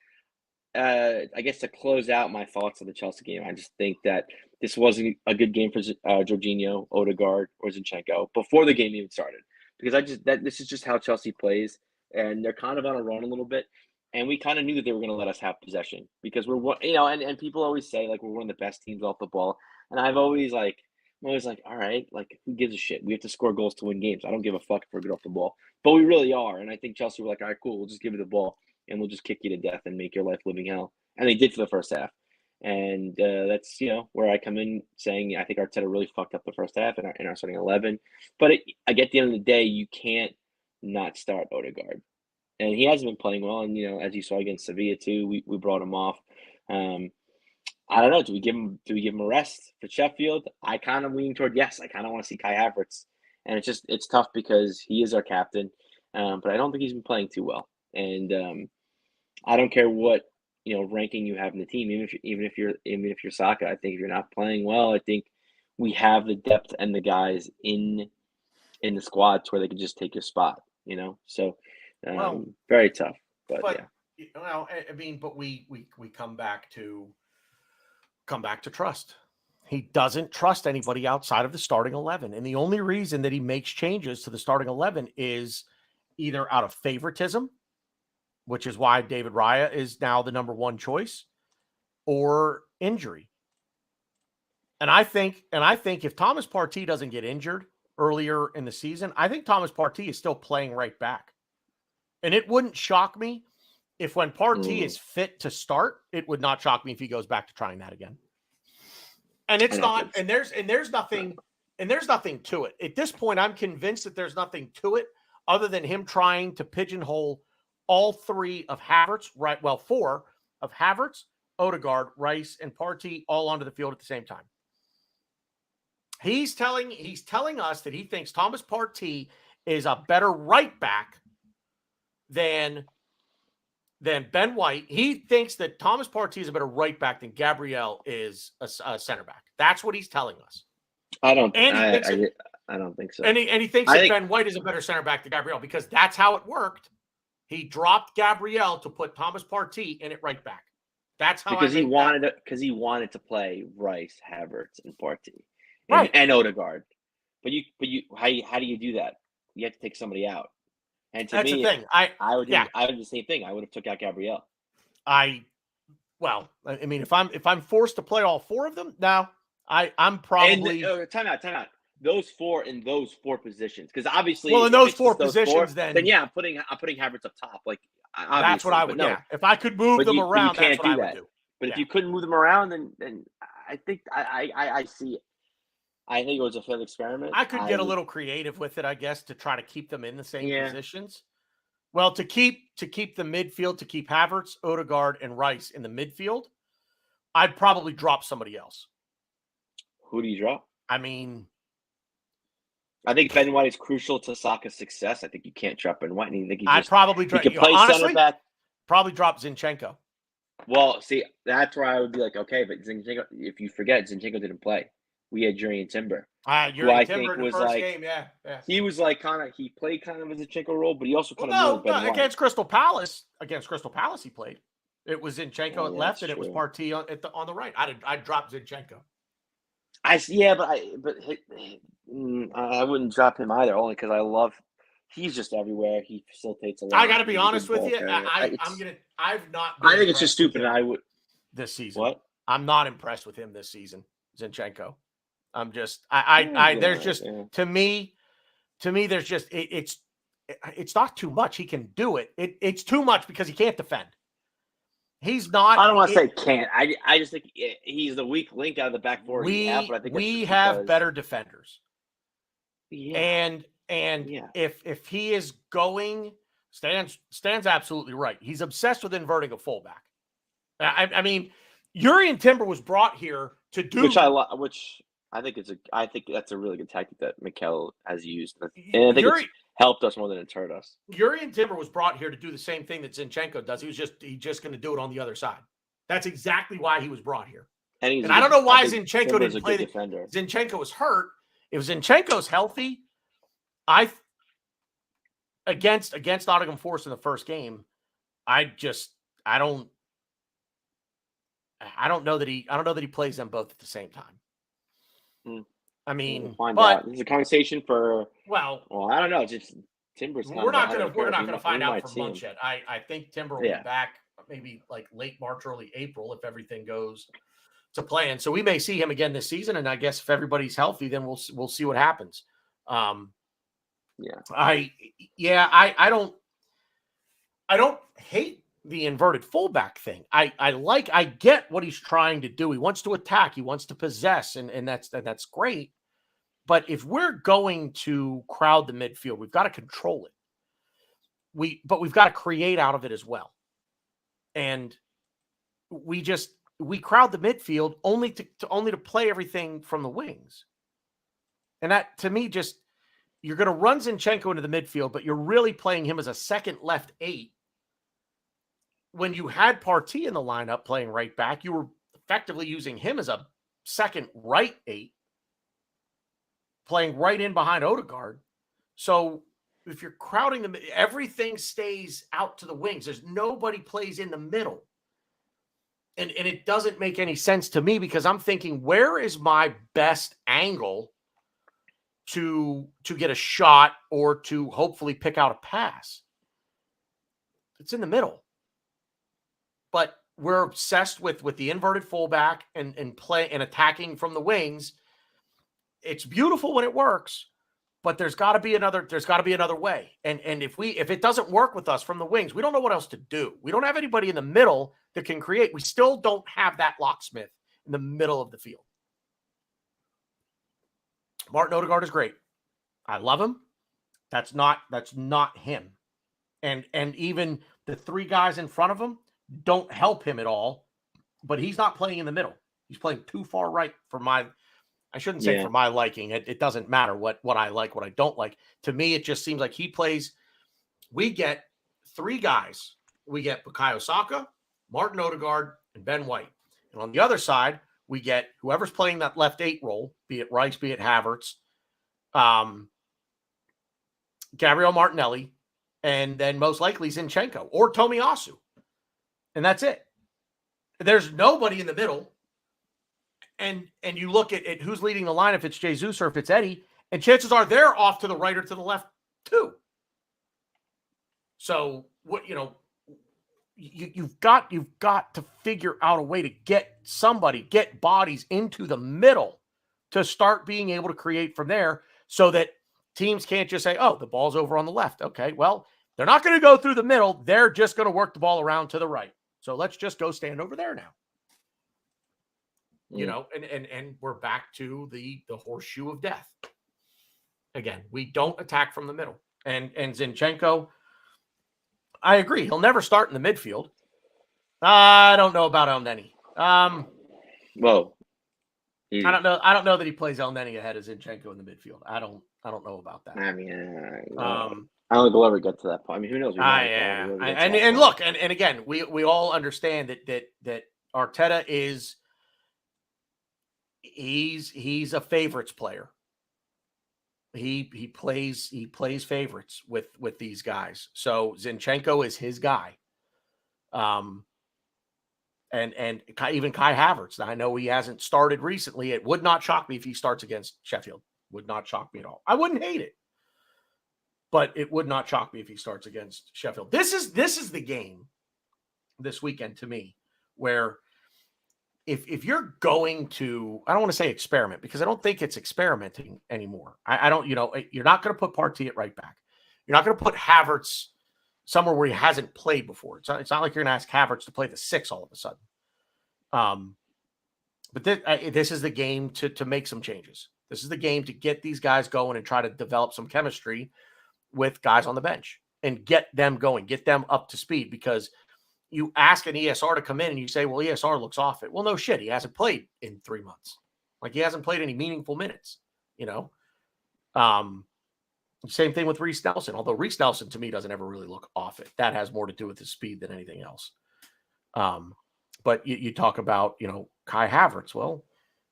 I guess to close out my thoughts of the Chelsea game, I just think that this wasn't a good game for Jorginho, Odegaard, or Zinchenko before the game even started. Because this is just how Chelsea plays, and they're kind of on a run a little bit, and we kind of knew that they were going to let us have possession because we're, and people always say like we're one of the best teams off the ball, and I'm always like, all right, like who gives a shit? We have to score goals to win games. I don't give a fuck if we're good off the ball, but we really are, and I think Chelsea were like, all right, cool, we'll just give you the ball and we'll just kick you to death and make your life living hell, and they did for the first half. And that's where I come in saying I think Arteta really fucked up the first half in our starting 11. But at the end of the day, you can't not start Odegaard, and he hasn't been playing well. And as you saw against Sevilla too, we brought him off. I don't know. Do we give him a rest for Sheffield? I kind of lean toward yes. I kind of want to see Kai Havertz, and it's tough because he is our captain, but I don't think he's been playing too well. And I don't care what ranking you have in the team, even if you're Saka. I think if you're not playing well, I think we have the depth and the guys in the squad to where they can just take your spot. So very tough. But yeah. Well, but we come back to trust. He doesn't trust anybody outside of the starting 11, and the only reason that he makes changes to the starting 11 is either out of favoritism, which is why David Raya is now the number 1 choice, or injury. And I think if Thomas Partey doesn't get injured earlier in the season, I think Thomas Partey is still playing right back. And it wouldn't shock me if when Partey is fit to start, it would not shock me if he goes back to trying that again. And it's not, and there's nothing to it. At this point, I'm convinced that there's nothing to it other than him trying to pigeonhole all 3 of Havertz, right? Well, 4 of Havertz, Odegaard, Rice, and Partey all onto the field at the same time. He's telling us that he thinks Thomas Partey is a better right back than Ben White. He thinks that Thomas Partey is a better right back than Gabriel is a center back. That's what he's telling us. I don't think so. And he thinks that Ben White is a better center back than Gabriel because that's how it worked He dropped Gabriel to put Thomas Partey in it right back. That's how because he wanted to play Rice, Havertz, and Partey, and Odegaard. But how do you do that? You have to take somebody out. And to That's me, the thing. I would do the same thing. I would have took out Gabriel. Well, I mean, if I'm forced to play all four of them, now I'm probably time out. Those four in those four positions, because obviously, in those four positions, then yeah, I'm putting Havertz up top. Like that's what I would. No, if I could move them around, that's what I would do. But if you couldn't move them around, then I think I see it. I think it was a failed experiment. I could get a little creative with it, I guess, to try to keep them in the same positions. Well, to keep the midfield, to keep Havertz, Odegaard, and Rice in the midfield, I'd probably drop somebody else. Who do you drop? I mean, I think Ben White is crucial to Saka's success. I think you can't drop Ben White. I'd probably drop. He could play center back. Probably drop Zinchenko. Well, see, that's where I would be like, okay, but Zinchenko. If you forget, Zinchenko didn't play. We had Jurriën Timber. Jurriën Timber in the first game, yeah. He was like he played kind of as a Zinchenko role, but he also kind of against Crystal Palace. Against Crystal Palace, he played. It was Zinchenko at left, and it was Partey on the right. I'd drop Zinchenko. I wouldn't drop him either, only because I love. He's just everywhere. He facilitates a lot. I got to be honest with you. I've not. I think it's just stupid. I would this season. What? I'm not impressed with him this season, Zinchenko. I'm just. There's just to me, there's just it's not too much. He can do it. It's too much because he can't defend. He's not. I don't want to say can't. I just think he's the weak link out of the back four. We have have better defenders. Yeah. And if he is going, Stan's absolutely right. He's obsessed with inverting a fullback. I mean, Jurriën Timber was brought here to do which I think that's a really good tactic that Mikel has used, and I think it's helped us more than it's hurt us. Jurriën Timber was brought here to do the same thing that Zinchenko does. He's just going to do it on the other side. That's exactly why he was brought here. And I don't know why Zinchenko didn't play. Zinchenko was hurt. If Zinchenko's healthy, against Nottingham Forest in the first game, I don't know that he plays them both at the same time. I mean, but there's a conversation for. Well, I don't know. It's just Timber's. We're not gonna find out for months yet. I think Timber will be back maybe like late March, early April if everything goes to plan. So we may see him again this season, and I guess if everybody's healthy, then we'll see what happens. I don't hate the inverted fullback thing. I get what he's trying to do. He wants to attack, he wants to possess, and that's great. But if we're going to crowd the midfield, we've got to control it. But we've got to create out of it as well. And we crowd the midfield only to play everything from the wings. And that, to me, just you're going to run Zinchenko into the midfield, but you're really playing him as a second left 8. When you had Partey in the lineup playing right back, you were effectively using him as a second right 8, playing right in behind Odegaard. So if you're crowding them, everything stays out to the wings. There's nobody plays in the middle. And it doesn't make any sense to me because I'm thinking, where is my best angle to get a shot or to hopefully pick out a pass? It's in the middle. But we're obsessed with the inverted fullback and play and attacking from the wings. It's beautiful when it works, but there's got to be another way. And if it doesn't work with us from the wings, we don't know what else to do. We don't have anybody in the middle that can create. We still don't have that locksmith in the middle of the field. Martin Odegaard is great. I love him. That's not him. And even the 3 guys in front of him don't help him at all, but he's not playing in the middle. He's playing too far right for my, I shouldn't say for my liking. It doesn't matter what I like, what I don't like. To me, it just seems like he plays. We get 3 guys. We get Bukayo Saka, Martin Odegaard, and Ben White. And on the other side, we get whoever's playing that left 8 role, be it Rice, be it Havertz, Gabriel Martinelli, and then most likely Zinchenko or Tomiyasu. And that's it. There's nobody in the middle. And you look at who's leading the line, if it's Jesus or if it's Eddie, and chances are they're off to the right or to the left too. So what, you've got to figure out a way to get bodies into the middle to start being able to create from there, so that teams can't just say, oh, the ball's over on the left. Okay, well, they're not going to go through the middle. They're just going to work the ball around to the right. So let's just go stand over there now. And we're back to the horseshoe of death. Again, we don't attack from the middle. And Zinchenko, I agree. He'll never start in the midfield. I don't know about El Neni. Well, I don't know. I don't know that he plays El Neni ahead of Zinchenko in the midfield. I don't know about that. I mean, I don't think we'll ever get to that point. I mean, who knows? And look, and again, we all understand that Arteta is he's a favorites player. He plays favorites with these guys. So Zinchenko is his guy. And even Kai Havertz. I know he hasn't started recently. It would not shock me if he starts against Sheffield. Would not shock me at all. I wouldn't hate it, but it would not shock me if he starts against Sheffield. This is the game this weekend to me where if you're going to, I don't want to say experiment, because I don't think it's experimenting anymore. I don't, you're not going to put Partey at right back. You're not going to put Havertz somewhere where he hasn't played before. It's not like you're going to ask Havertz to play the 6 all of a sudden. But this is the game to make some changes. This is the game to get these guys going and try to develop some chemistry with guys on the bench and get them going, get them up to speed, because you ask an ESR to come in and you say, well, ESR looks off it. Well, no shit. He hasn't played in 3 months. Like, he hasn't played any meaningful minutes, Same thing with Reece Nelson, although Reece Nelson to me doesn't ever really look off it. That has more to do with his speed than anything else. But you talk about, Kai Havertz. Well,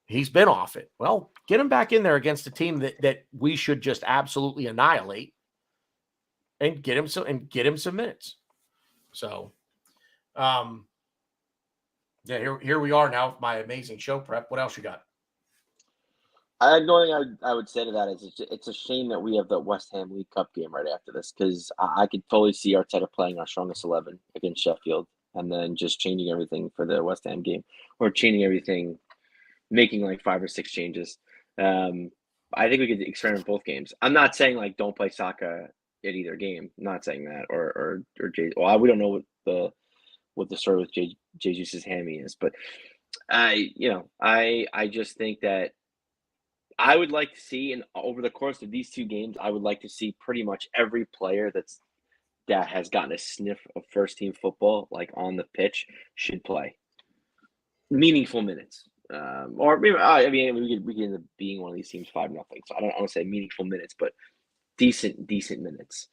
he's been off it. Well, get him back in there against a team that we should just absolutely annihilate and get him some minutes. So, here we are now with my amazing show prep. What else you got? The only thing I would say to that is it's a shame that we have the West Ham League Cup game right after this, because I could totally see Arteta playing our strongest 11 against Sheffield and then just changing everything for the West Ham game, or changing everything, making like 5 or 6 changes. I think we could experiment both games. I'm not saying like don't play Saka at either game. I'm not saying that or Jay. Well, we don't know what the story with Jesus' hammy is, but I just think that I would like to see, and over the course of these 2 games, I would like to see pretty much every player that has gotten a sniff of first team football, like on the pitch, should play meaningful minutes. Or maybe we could end up being one of these teams 5-0. So I don't want to say meaningful minutes, but decent minutes.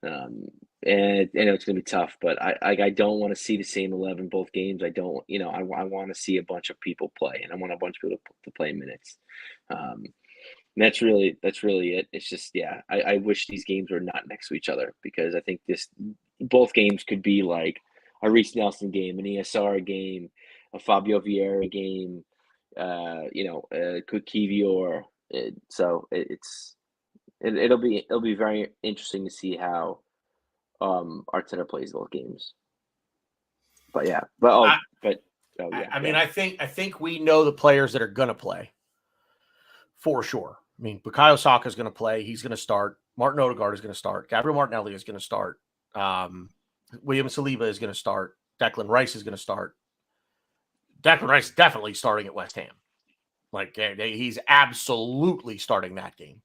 And I know it's going to be tough, but I don't want to see the same 11 both games. I don't, I want to see a bunch of people play, and I want a bunch of people to play minutes. That's really it. It's just, I wish these games were not next to each other, because I think both games could be like a Reece Nelson game, an ESR game, a Fabio Vieira game, a Kivior. So it'll be very interesting to see how Arteta plays both games. But I mean, I think we know the players that are going to play for sure. I mean, Bukayo Saka is going to play. He's going to start. Martin Odegaard is going to start. Gabriel Martinelli is going to start. William Saliba is going to start. Declan Rice is going to start. Declan Rice is definitely starting at West Ham. Like, he's absolutely starting that game.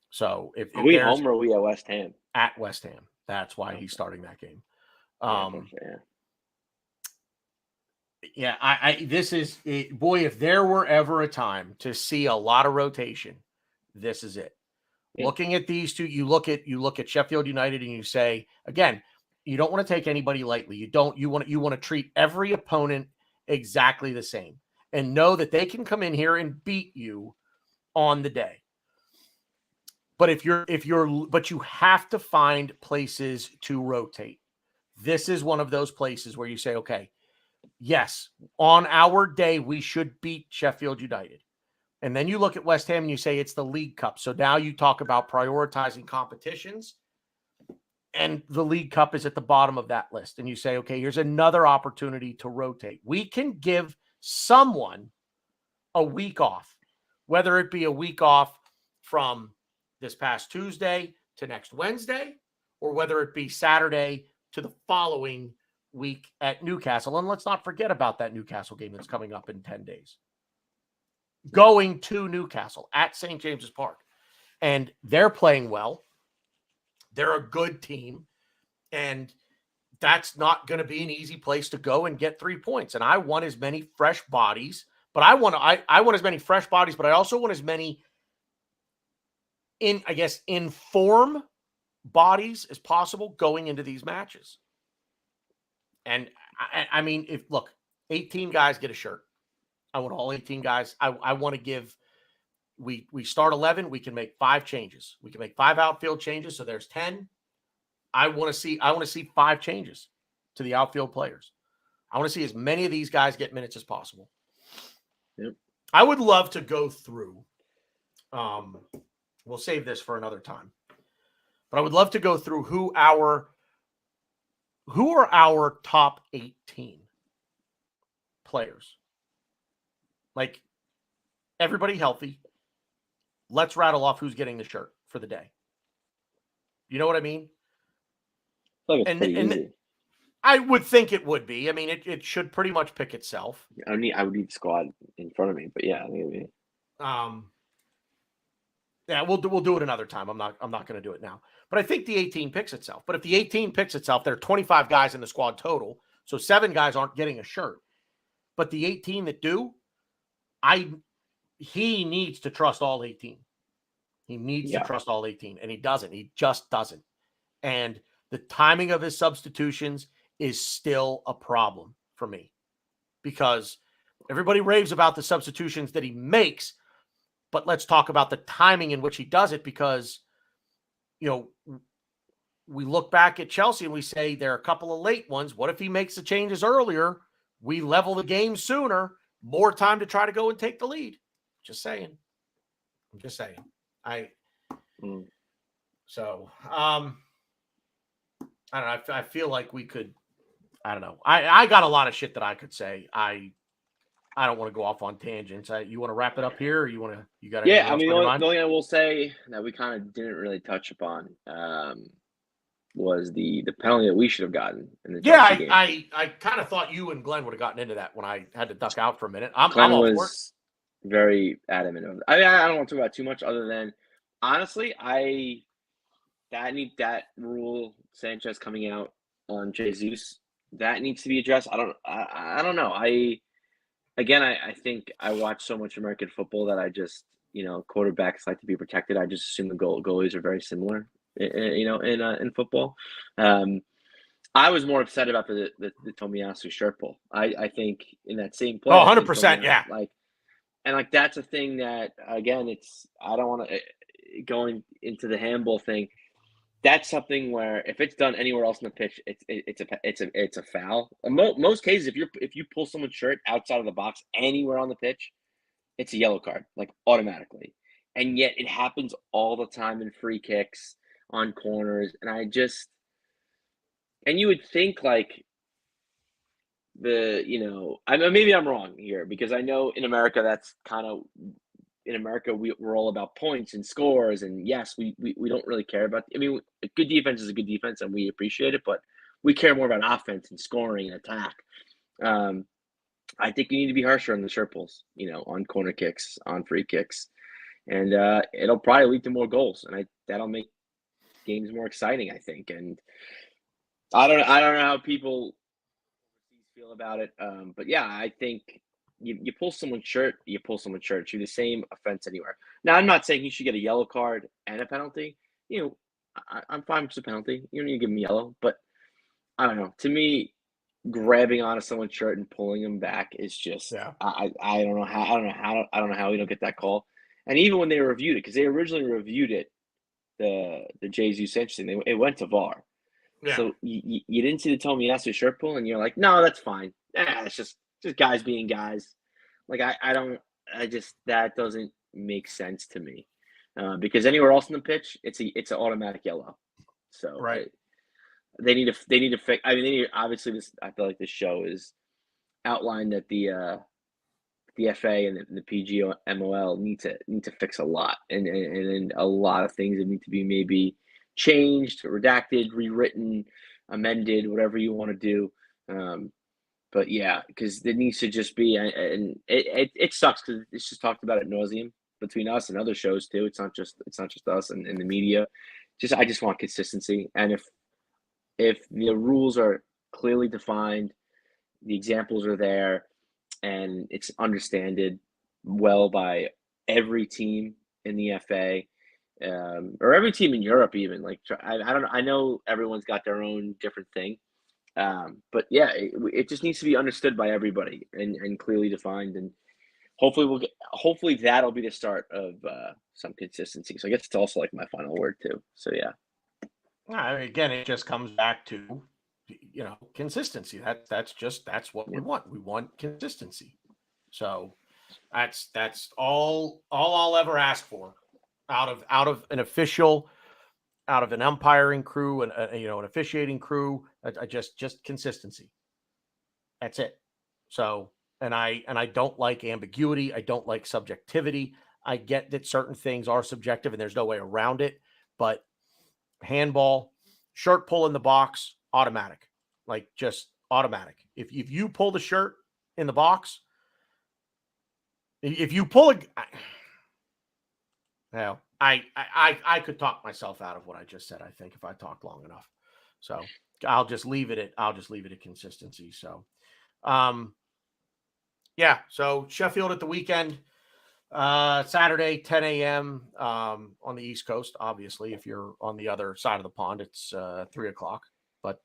So if are we home or are we at West Ham? At West Ham. That's why he's starting that game. This is it. Boy, if there were ever a time to see a lot of rotation, this is it. Yeah. Looking at these two, you look at Sheffield United and you say, again, you don't want to take anybody lightly. You want to treat every opponent exactly the same and know that they can come in here and beat you on the day. But but you have to find places to rotate. This is one of those places where you say, okay, yes, on our day, we should beat Sheffield United. And then you look at West Ham and you say it's the League Cup. So now you talk about prioritizing competitions, and the League Cup is at the bottom of that list. And you say, okay, here's another opportunity to rotate. We can give someone a week off, whether it be a week off from this past Tuesday to next Wednesday, or whether it be Saturday to the following week at Newcastle. And let's not forget about that Newcastle game that's coming up in 10 days. Going to Newcastle at St. James's Park. And they're playing well. They're a good team. And that's not going to be an easy place to go and get 3 points. And I want as many fresh bodies, but I want as many fresh bodies, but I also want as many in form bodies as possible going into these matches. And I mean, 18 guys get a shirt. I want all 18 guys. I want to give, we start 11. We can make 5 changes. We can make 5 outfield changes. So there's 10. I want to see 5 changes to the outfield players. I want to see as many of these guys get minutes as possible. Yep. I would love to go through, we'll save this for another time, but I would love to go through who are our top 18 players. Like, everybody healthy. Let's rattle off who's getting the shirt for the day. You know what I mean? And I would think it would be. I mean, it should pretty much pick itself. I would need the squad in front of me, but yeah, I think it'd be. Yeah, we'll do it another time. I'm not going to do it now. But I think the 18 picks itself. But if the 18 picks itself, there are 25 guys in the squad total, so 7 guys aren't getting a shirt. But the 18 that do, he needs to trust all 18. He needs to trust all 18, and he doesn't. He just doesn't. And the timing of his substitutions is still a problem for me, because everybody raves about the substitutions that he makes, but let's talk about the timing in which he does it, because, we look back at Chelsea and we say there are a couple of late ones. What if he makes the changes earlier? We level the game sooner, more time to try to go and take the lead. Just saying. I'm just saying. So, I don't know. I feel like we could, I don't know. I got a lot of shit that I could say. I don't want to go off on tangents. You want to wrap it up here, or you got? Yeah, I mean, the only thing I will say that we kind of didn't really touch upon was the penalty that we should have gotten in the Chelsea game. I kind of thought you and Glenn would have gotten into that when I had to duck out for a minute. Glenn was very adamant of it. I mean, I don't want to talk about too much other than, honestly, that rule, Sanchez coming out on Jesus, that needs to be addressed. I don't know. I think I watch so much American football that I just, quarterbacks like to be protected. I just assume the goalies are very similar, in football. I was more upset about the Tomiyasu shirt pull. I think in that same play. 100%, yeah. That's a thing that, again, I don't want to going into the handball thing. That's something where if it's done anywhere else in the pitch, it's a foul. In most cases, if you pull someone's shirt outside of the box anywhere on the pitch, it's a yellow card, automatically. And yet it happens all the time in free kicks, on corners, and you would think maybe I'm wrong here, because I know in America that's kind of. In America, we're all about points and scores, and yes, we don't really care about. I mean, a good defense is a good defense, and we appreciate it, but we care more about offense and scoring and attack. I think you need to be harsher on the shirt pulls, on corner kicks, on free kicks, and it'll probably lead to more goals, and that'll make games more exciting, I think. And I don't know how people feel about it, but yeah, I think. You pull someone's shirt, It's the same offense anywhere. Now, I'm not saying he should get a yellow card and a penalty. I'm fine with the penalty. You don't need to give him yellow, but I don't know. To me, grabbing onto someone's shirt and pulling him back is just. Yeah. I don't know how we don't get that call. And even when they reviewed it, because they originally reviewed it the Jesus Sanchez thing, it went to VAR. Yeah. So you didn't see the Tomiyasu shirt pull, and you're like, no, that's fine. It's just guys being guys. Like that doesn't make sense to me, because anywhere else in the pitch, it's an automatic yellow. So Right. they need to fix. I mean, obviously I feel like this show is outlined that the FA and the PGMOL need to fix a lot, and a lot of things that need to be maybe changed, redacted, rewritten, amended, whatever you want to do. But yeah, because there needs to just be, and it sucks because it's just talked about at nauseum between us and other shows too. It's not just us and the media. I just want consistency, and if the rules are clearly defined, the examples are there, and it's understood well by every team in the FA, or every team in Europe even. Like, I don't know. I know everyone's got their own different thing, but yeah, it just needs to be understood by everybody and clearly defined. And hopefully that'll be the start of some consistency. So I guess it's also like my final word too. So yeah. Again, it just comes back to, consistency. That's what we want. We want consistency. So that's all I'll ever ask for out of an official, out of an umpiring crew, and an officiating crew. Just consistency. That's it. So, and I don't like ambiguity. I don't like subjectivity. I get that certain things are subjective and there's no way around it, but handball, shirt pull in the box, automatic. Like, just automatic. If you pull the shirt in the box, if you pull it, I could talk myself out of what I just said, I think, if I talked long enough. So I'll just leave it at consistency. So yeah. So Sheffield at the weekend, Saturday, 10 a.m. On the East Coast. Obviously, if you're on the other side of the pond, it's 3 o'clock. But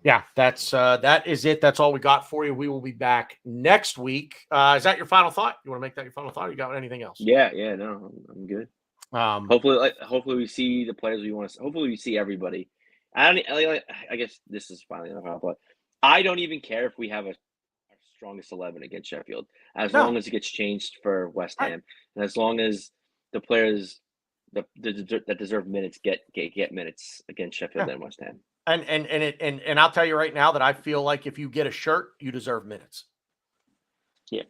yeah, that is it. That's all we got for you. We will be back next week. Is that your final thought? You want to make that your final thought? Or you got anything else? Yeah, no, I'm good. Hopefully we see the players we want to. Hopefully we see everybody. I guess this is finally the final thought. I don't even care if we have our strongest 11 against Sheffield, as long as it gets changed for West Ham, and as long as the players that deserve minutes get minutes against Sheffield and West Ham. And I'll tell you right now that I feel like if you get a shirt, you deserve minutes. Yeah.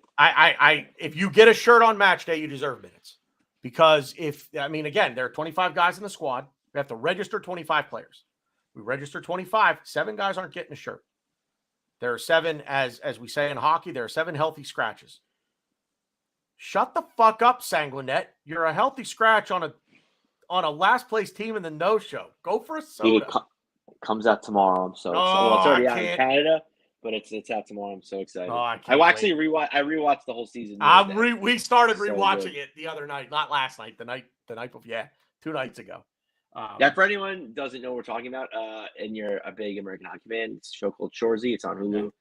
If you get a shirt on match day, you deserve minutes. Because again, there are 25 guys in the squad. We have to register 25 players. We register 25. 7 guys aren't getting a shirt. There are 7, as we say in hockey, there are 7 healthy scratches. Shut the fuck up, Sanguinet. You're a healthy scratch on a last place team in the no-show. Go for a soda. It comes out tomorrow. I'm so excited. Well, it's already out in Canada, but it's out tomorrow. I'm so excited. I actually rewatched the whole season. We started rewatching it the other night, not last night, the night before. Yeah, 2 nights ago. For anyone who doesn't know what we're talking about, and you're a big American hockey fan, it's a show called Shoresy. It's on Hulu.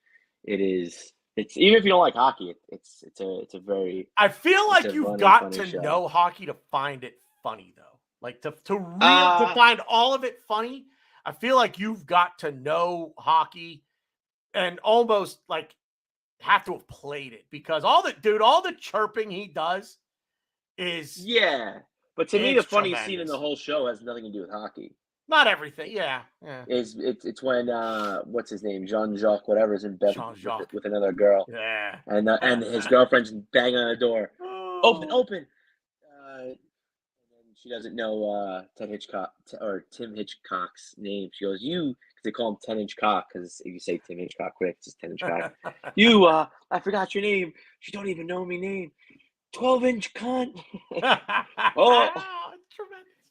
Yeah. It's even if you don't like hockey, it's a very. I feel like you've got to know hockey to find it funny, though. Like to find all of it funny. I feel like you've got to know hockey and almost like have to have played it, because all the chirping he does is But to me, the funny scene in the whole show has nothing to do with hockey. Not everything, yeah. It's when what's his name, Jean-Jacques, whatever, is in bed with another girl. Yeah, and his girlfriend's banging on the door. Open. And she doesn't know Tim Hitchcock's name. She goes, because they call him 10-inch cock, because if you say Tim Hitchcock quick, it's just 10-inch cock. I forgot your name. You don't even know me name. 12-inch cunt.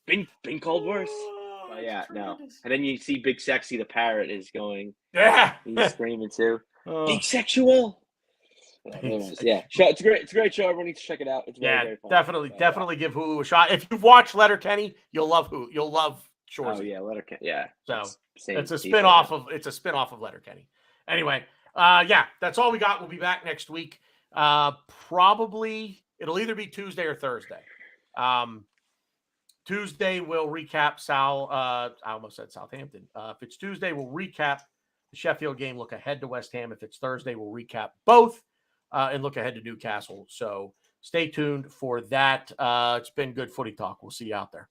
Been called worse. Yeah, no. And then you see Big Sexy the parrot is going. Yeah. He's screaming too. Big sexual. Yeah. It's great. It's a great show. Everyone needs to check it out. It's very fun. Definitely give Hulu a shot. If you've watched Letterkenny, you'll love Shoresy. Oh yeah, Letterkenny. Yeah. So it's a spin-off of Letterkenny. Anyway, that's all we got. We'll be back next week. Probably it'll either be Tuesday or Thursday. Tuesday, we'll recap I almost said Southampton. If it's Tuesday, we'll recap the Sheffield game, look ahead to West Ham. If it's Thursday, we'll recap both and look ahead to Newcastle. So stay tuned for that. It's been good footy talk. We'll see you out there.